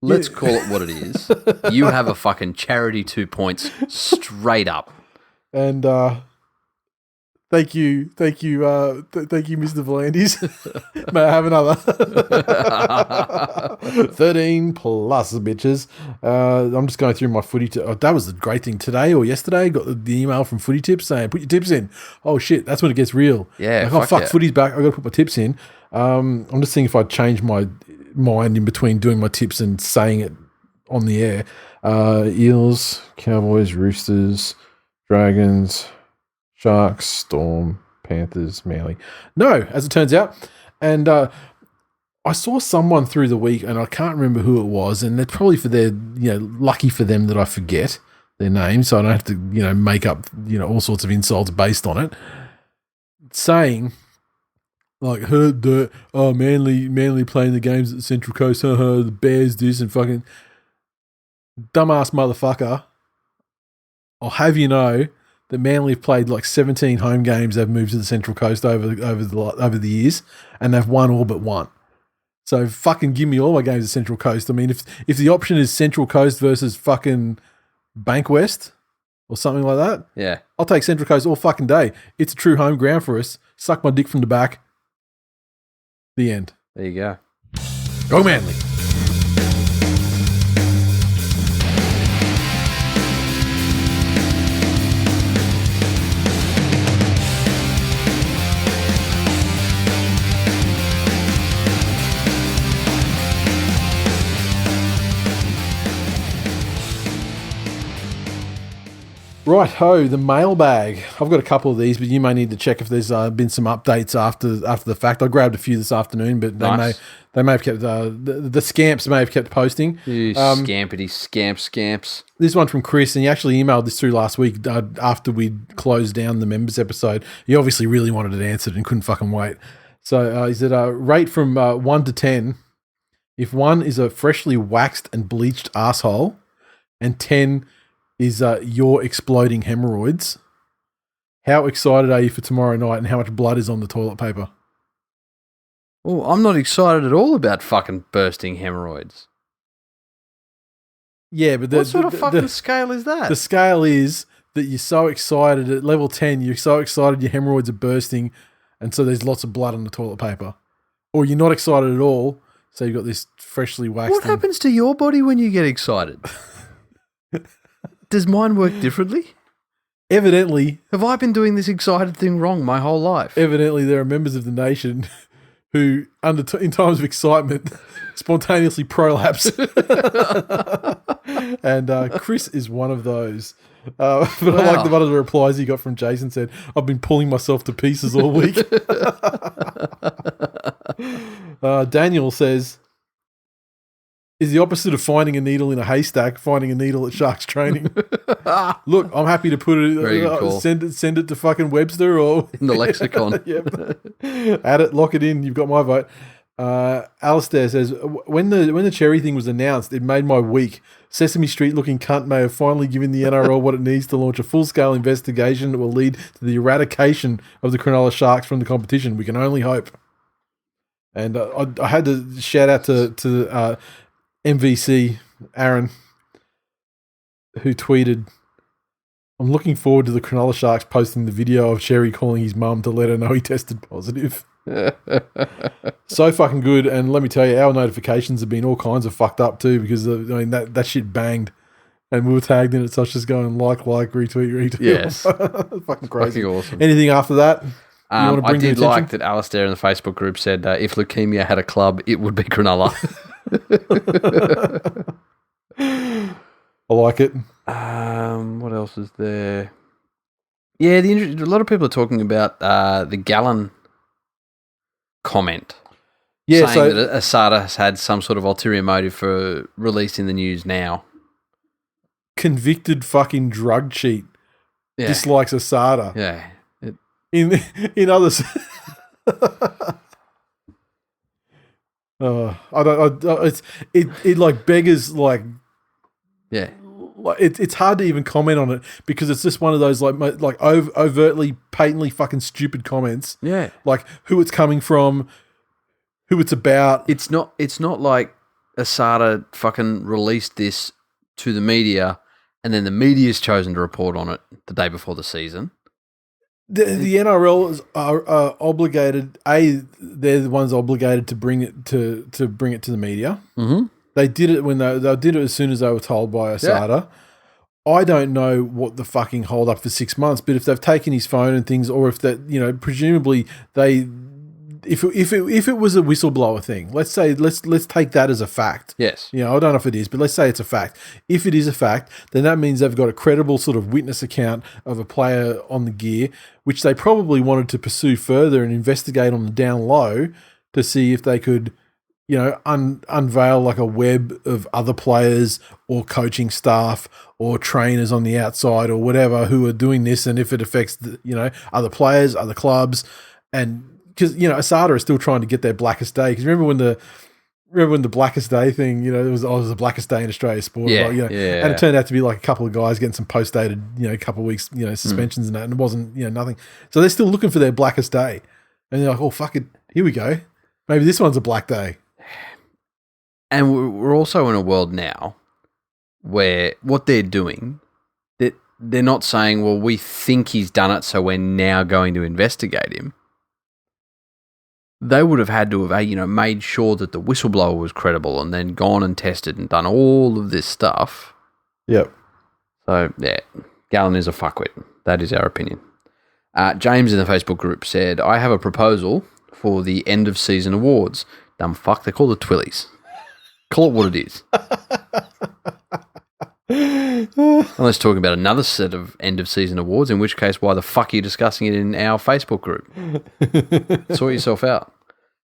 Let's call it what it is. You have a fucking charity 2 points straight up. And Thank you, Mr. Volandis. May I have another? 13 plus, bitches. I'm just going through my footy. That was the great thing today or yesterday. Got the email from Footy Tips saying, put your tips in. Oh, shit, that's when it gets real. Yeah, footy's back. I got to put my tips in. I'm just seeing if I change my mind in between doing my tips and saying it on the air. Eels, Cowboys, Roosters, Dragons, Sharks, Storm, Panthers, Manly. No, as it turns out. And I saw someone through the week, and I can't remember who it was, and they're probably for their, lucky for them that I forget their name, so I don't have to, make up, all sorts of insults based on it. Saying, like, heard the, Manly playing the games at the Central Coast, the Bears this, and fucking dumbass motherfucker. I'll have you know that Manly have played like 17 home games. They've moved to the Central Coast over the years, and they've won all but one. So fucking give me all my games at Central Coast. I mean, if the option is Central Coast versus fucking Bankwest or something like that, yeah, I'll take Central Coast all fucking day. It's a true home ground for us. Suck my dick from the back. The end. There you go. Go Manly. Right-ho, the mailbag. I've got a couple of these, but you may need to check if there's been some updates after the fact. I grabbed a few this afternoon, but they may have kept the scamps may have kept posting. You scampity scamps. This one from Chris, and he actually emailed this through last week after we closed down the members episode. He obviously really wanted it answered and couldn't fucking wait. So he said, rate from 1 to 10. If 1 is a freshly waxed and bleached asshole, and 10 is your exploding hemorrhoids, how excited are you for tomorrow night, and how much blood is on the toilet paper? Oh, I'm not excited at all about fucking bursting hemorrhoids. Yeah, but what sort of fucking scale is that? The scale is that you're so excited at level 10, you're so excited your hemorrhoids are bursting, and so there's lots of blood on the toilet paper. Or you're not excited at all, so you've got this freshly waxed. What happens to your body when you get excited? Does mine work differently? Evidently. Have I been doing this excited thing wrong my whole life? Evidently, there are members of the nation who, in times of excitement, spontaneously prolapse. And Chris is one of those. But I like one of the replies he got from Jason said, I've been pulling myself to pieces all week. Daniel says, is the opposite of finding a needle in a haystack, finding a needle at Sharks training. Look, I'm happy to put it, send it to fucking Webster or in the lexicon. Add it, lock it in. You've got my vote. Alistair says, when the cherry thing was announced, it made my week. Sesame Street looking cunt may have finally given the NRL what it needs to launch a full-scale investigation that will lead to the eradication of the Cronulla Sharks from the competition. We can only hope. And I had to shout out to MVC Aaron, who tweeted, I'm looking forward to the Cronulla Sharks posting the video of Cherry calling his mum to let her know he tested positive. So fucking good. And let me tell you, our notifications have been all kinds of fucked up too, because that shit banged and we were tagged in it, so it's just going like, retweet. Yes. Fucking crazy. Fucking awesome. Anything after that? I did like that Alistair in the Facebook group said if leukemia had a club, it would be Cronulla. I like it. What else is there? Yeah, a lot of people are talking about the Gallon comment. Yeah, saying that Asada has had some sort of ulterior motive for releasing the news now. Convicted fucking drug cheat dislikes Asada. Yeah. In others. It like beggars like. Yeah. It's hard to even comment on it because it's just one of those like overtly, patently fucking stupid comments. Yeah. Like who it's coming from, who it's about. It's not like Asada fucking released this to the media and then the media's chosen to report on it the day before the season. The NRL are obligated. They're the ones obligated to bring it to the media. Mm-hmm. They did it when they did it as soon as they were told by Asada. Yeah. I don't know what the fucking hold up for 6 months, but if they've taken his phone and things, or if that presumably they, if it was a whistleblower thing, let's take that as a fact. Yes. I don't know if it is, but let's say it's a fact. If it is a fact, then that means they've got a credible sort of witness account of a player on the gear, which they probably wanted to pursue further and investigate on the down low to see if they could, unveil like a web of other players or coaching staff or trainers on the outside or whatever who are doing this, and if it affects other players, other clubs, and because Asada is still trying to get their blackest day. Because remember when the blackest day thing, it was the blackest day in Australia sport, and it turned out to be like a couple of guys getting some post dated, a couple of weeks, suspensions and that, and it wasn't nothing. So they're still looking for their blackest day, and they're like, oh fuck it, here we go, maybe this one's a black day. And we're also in a world now where what they're doing, they're not saying, well, we think he's done it, so we're now going to investigate him. They would have had to have, made sure that the whistleblower was credible and then gone and tested and done all of this stuff. Yep. So, yeah, Gallon is a fuckwit. That is our opinion. James in the Facebook group said, I have a proposal for the end of season awards. Dumb fuck, they're called the Twillies. Call it what it is. Unless talking about another set of end of season awards, in which case, why the fuck are you discussing it in our Facebook group? Sort yourself out.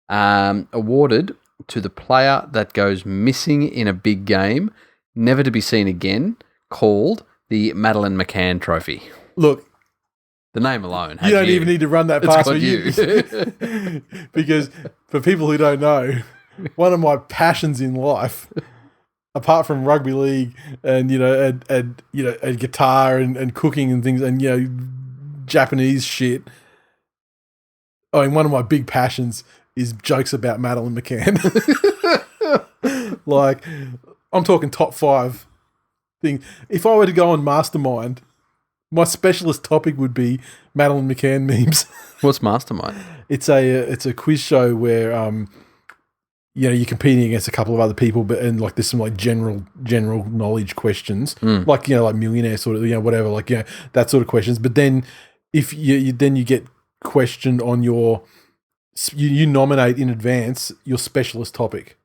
Awarded to the player that goes missing in a big game, never to be seen again, called the Madeline McCann Trophy. Look, the name alone. You don't even need to run that past me. Because for people who don't know, one of my passions in life, apart from rugby league and and guitar and cooking and things and Japanese shit, one of my big passions is jokes about Madeline McCann. Like, I'm talking top 5 thing. If I were to go on Mastermind, my specialist topic would be Madeline McCann memes. What's Mastermind? It's a quiz show where you're competing against a couple of other people, but there's some like general knowledge questions, like millionaire sort of whatever, that sort of questions. But then if you get questioned on your you nominate in advance your specialist topic.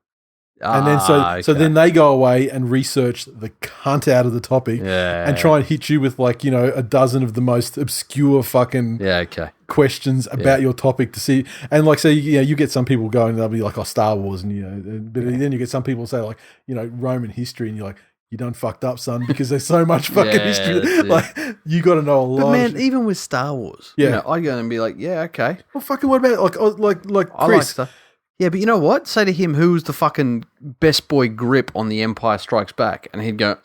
And then so okay. then they go away and research the cunt out of the topic Yeah. and try and hit you with like, a dozen of the most obscure fucking okay. questions about your topic to see. And like, so, you get some people going, they'll be like, Star Wars. And, but then you get some people say like, Roman history, and you're like, you done fucked up, son, because there's so much fucking history. Like, you got to know a lot. But man, even with Star Wars, I go and be like, yeah, okay. Well, fucking what about like Chris? I like stuff. Yeah, but you know what? Say to him, who's the fucking best boy grip on The Empire Strikes Back? And he'd go,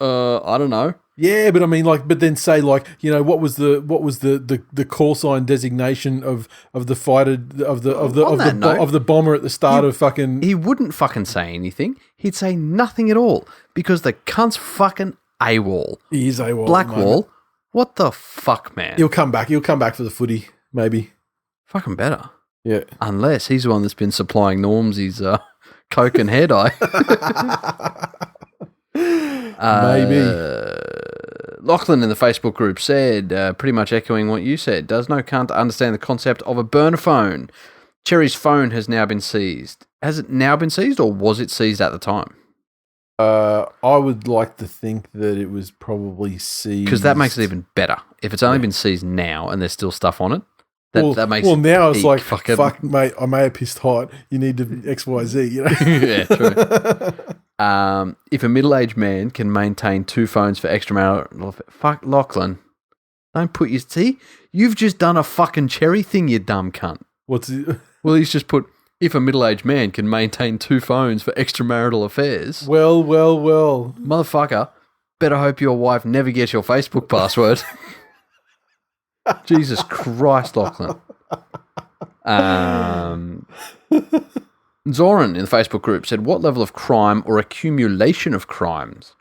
I don't know. Yeah, but I mean, like, but then say like, what was the call sign designation of the fighter of the bomber at the start of fucking? He wouldn't fucking say anything. He'd say nothing at all because the cunt's fucking AWOL. He is AWOL. Blackwall. What the fuck, man? He'll come back. He'll come back for the footy, maybe. Fucking better. Yeah. Unless he's the one that's been supplying Normsy's Coke and hair dye. Maybe. Lachlan in the Facebook group said, pretty much echoing what you said, does no cunt understand the concept of a burner phone? Cherry's phone has now been seized. Has it now been seized, or was it seized at the time? I would like to think that it was probably seized. Because that makes it even better. If it's only been seized now and there's still stuff on it, that makes well, now it's like, fucking... fuck, mate, I may have pissed hot. You need to XYZ, Yeah, true. If a middle-aged man can maintain 2 phones for extramarital... Fuck, Lachlan. Don't put your... See? You've just done a fucking Cherry thing, you dumb cunt. What's it? Well, he's just put, if a middle-aged man can maintain 2 phones for extramarital affairs... Well. Motherfucker, better hope your wife never gets your Facebook password. Jesus Christ, Lachlan. Zoran in the Facebook group said, what level of crime or accumulation of crimes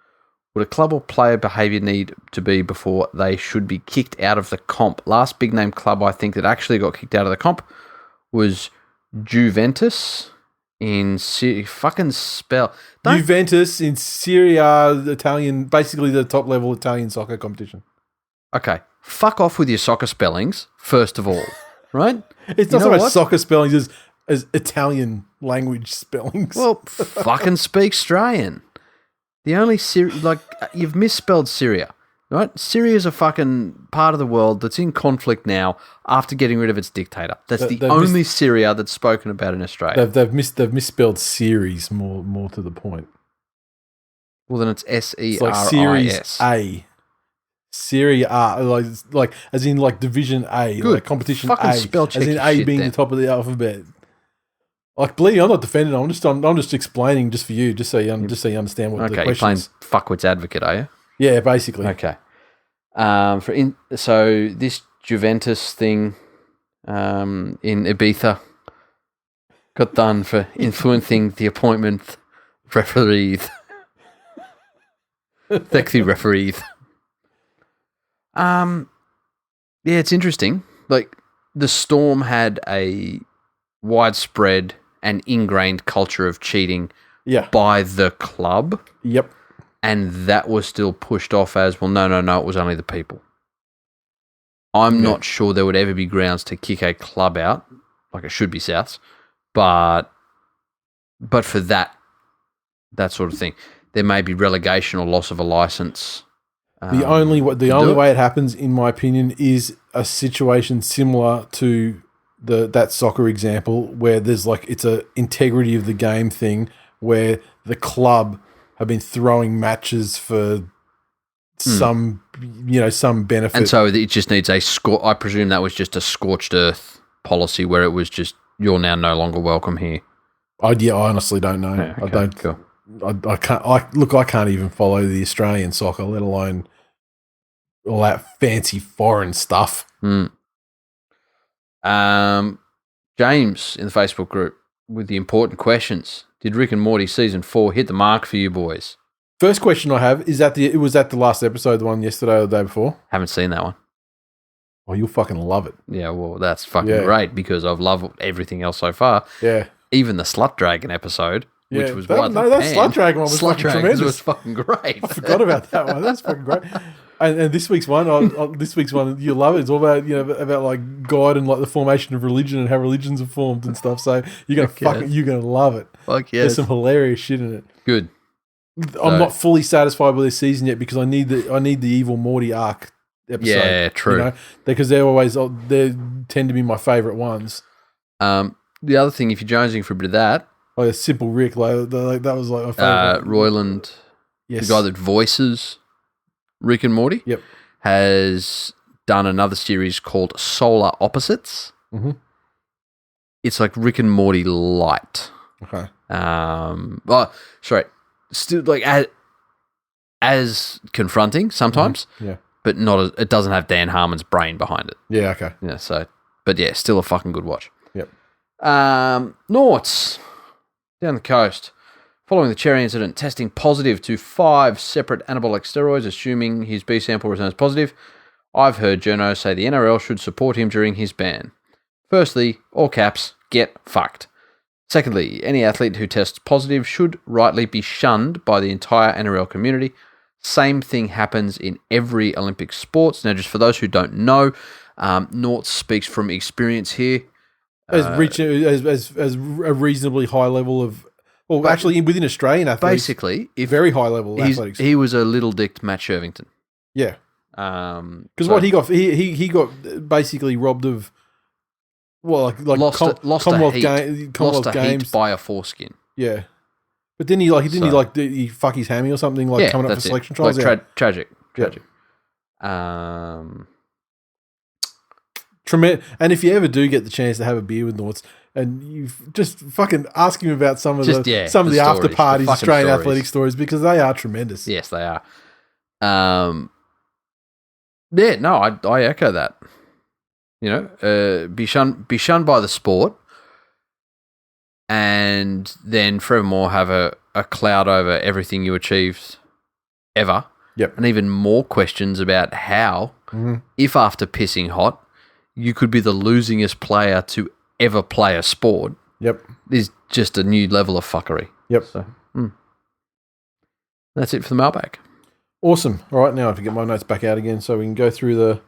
would a club or player behaviour need to be before they should be kicked out of the comp? Last big name club I think that actually got kicked out of the comp was Juventus in fucking spell. Juventus in Serie A, Italian, basically the top level Italian soccer competition. Okay, fuck off with your soccer spellings, first of all, right? It's not so much soccer spellings as Italian language spellings. Well, fucking speak Australian. The only you've misspelled Syria, right? Syria's a fucking part of the world that's in conflict now after getting rid of its dictator. That's the only Syria that's spoken about in Australia. They've misspelled series more to the point. Well, then it's SERIS. It's like Series A. Serie A, like as in like Division A, Good. like competition Fucking A, spell check as in your A shit being then. the top of the alphabet. Like, believe me, I'm not defending. I'm just explaining just for you, just so you understand what the Okay, question you're playing is. fuckwits advocate, are you? Yeah, basically. Okay. So this Juventus thing in Ibiza got done for influencing the appointment referees. Sexy referees. Yeah, it's interesting. Like, the Storm had a widespread and ingrained culture of cheating by the club. Yep. And that was still pushed off as, well, no, it was only the people. I'm not sure there would ever be grounds to kick a club out, like it should be Souths, but for that sort of thing, there may be relegation or loss of a license. The only way it happens, in my opinion, is a situation similar to that soccer example where there's like, it's a integrity of the game thing where the club have been throwing matches for some benefit. And so it just needs I presume that was just a scorched earth policy where it was just, you're now no longer welcome here. I honestly don't know. Yeah, okay, I don't. Cool. I can't. I can't even follow the Australian soccer, let alone all that fancy foreign stuff. James in the Facebook group with the important questions. Did Rick and Morty season 4 hit the mark for you boys? First question I have is was that the last episode, the one yesterday or the day before? Haven't seen that one. Oh, you'll fucking love it. Yeah, well, that's fucking great because I've loved everything else so far. Yeah. Even the Slut Dragon episode, which was that Slut Dragon one was fucking tremendous. Was fucking great. I forgot about that one. That's fucking great. And this week's one, you'll love it. It's all about about like God and like the formation of religion and how religions are formed and stuff. So you're gonna love it. Fuck yes. There's some hilarious shit in it. Good. I'm not fully satisfied with this season yet because I need the evil Morty arc episode. Yeah, true. Because they tend to be my favorite ones. The other thing, if you're jonesing for a bit of that, like a Simple Rick, like that was like my favorite. Royland, yes, the guy that voices Rick and Morty, yep, has done another series called Solar Opposites. Mm-hmm. It's like Rick and Morty light. Okay. Still like as confronting sometimes. Mm-hmm. Yeah. But not. It doesn't have Dan Harmon's brain behind it. Yeah. Okay. Yeah. So, but yeah, still a fucking good watch. Yep. Norts down the coast. Following the Cherry incident, testing positive to 5 separate anabolic steroids, assuming his B sample returns positive. I've heard journos say the NRL should support him during his ban. Firstly, all caps, get fucked. Secondly, any athlete who tests positive should rightly be shunned by the entire NRL community. Same thing happens in every Olympic sports. Now, just for those who don't know, Norts speaks from experience here. As a reasonably high level of, well, actually within Australian athletes, basically, very high level athletics. He was a little dicked Matt Shervington. Yeah, because what he got basically robbed of, well, like lost Commonwealth a Games heat by a foreskin. Yeah, but then he fuck his hammy or something coming up for selection trials. Tragic. Tremendous. And if you ever do get the chance to have a beer with Norts, and you just fucking ask him about some of the after parties, Australian athletic stories, because they are tremendous. Yes, they are. Yeah, no, I echo that. Be shunned by the sport, and then furthermore have a cloud over everything you achieved ever. Yep. And even more questions about how, if after pissing hot, you could be the losingest player to ever play a sport. Yep. Is just a new level of fuckery. Yep. So, that's it for the mailbag. Awesome. All right, now I have to get my notes back out again so we can go through the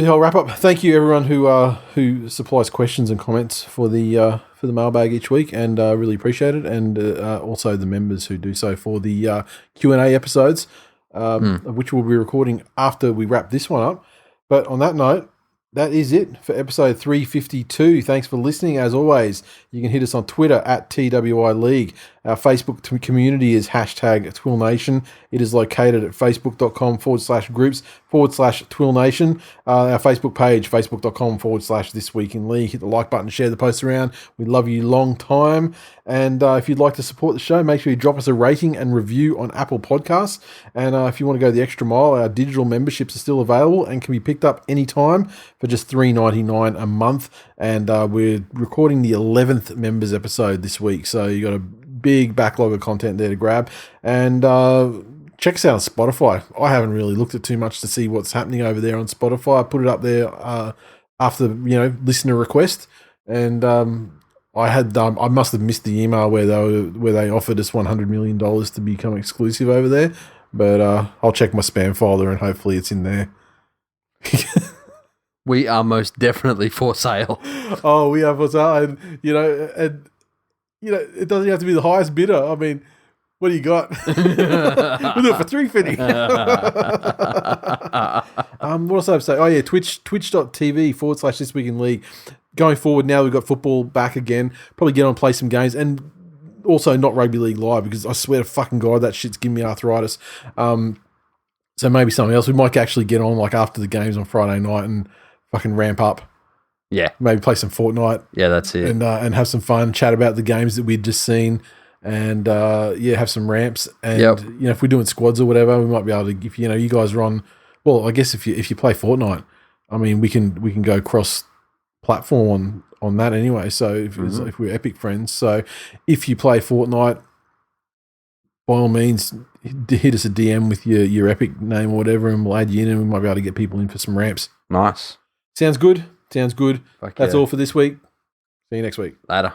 whole wrap up. Thank you everyone who supplies questions and comments for the mailbag each week, and really appreciate it. And also the members who do so for the Q&A episodes, of which we'll be recording after we wrap this one up. But on that note, that is it for episode 352. Thanks for listening. As always, you can hit us on Twitter at TWI League. Our Facebook community is #TWiL Nation. It is located at facebook.com/groups/TWiL Nation. Our Facebook page, facebook.com/This Week in League. Hit the like button, share the post around. We love you long time. And if you'd like to support the show, make sure you drop us a rating and review on Apple Podcasts. And if you want to go the extra mile, our digital memberships are still available and can be picked up anytime for just $3.99 a month. And we're recording the 11th members episode this week. So you got a big backlog of content there to grab. And check us out on Spotify. I haven't really looked at too much to see what's happening over there on Spotify. I put it up there after listener request, and I must have missed the email where they offered us $100 million to become exclusive over there. But I'll check my spam folder and hopefully it's in there. We are most definitely for sale. Oh, we are for sale, and it doesn't have to be the highest bidder. I mean, what do you got? We'll do it for $350. What else I have to say? Oh yeah, twitch.tv/This Week in League. Going forward, now we've got football back again. Probably get on and play some games, and also not rugby league live, because I swear to fucking God that shit's giving me arthritis. So maybe something else. We might actually get on after the games on Friday night and fucking ramp up. Yeah, maybe play some Fortnite. Yeah, that's it. And have some fun, chat about the games that we'd just seen, and have some ramps. And if we're doing squads or whatever, we might be able to. If you guys are on, well, I guess if you play Fortnite, I mean, we can go cross platform on that anyway. So if we're Epic friends, so if you play Fortnite, by all means, hit us a DM with your Epic name or whatever, and we'll add you in, and we might be able to get people in for some ramps. Nice. Sounds good. That's all for this week. See you next week. Later.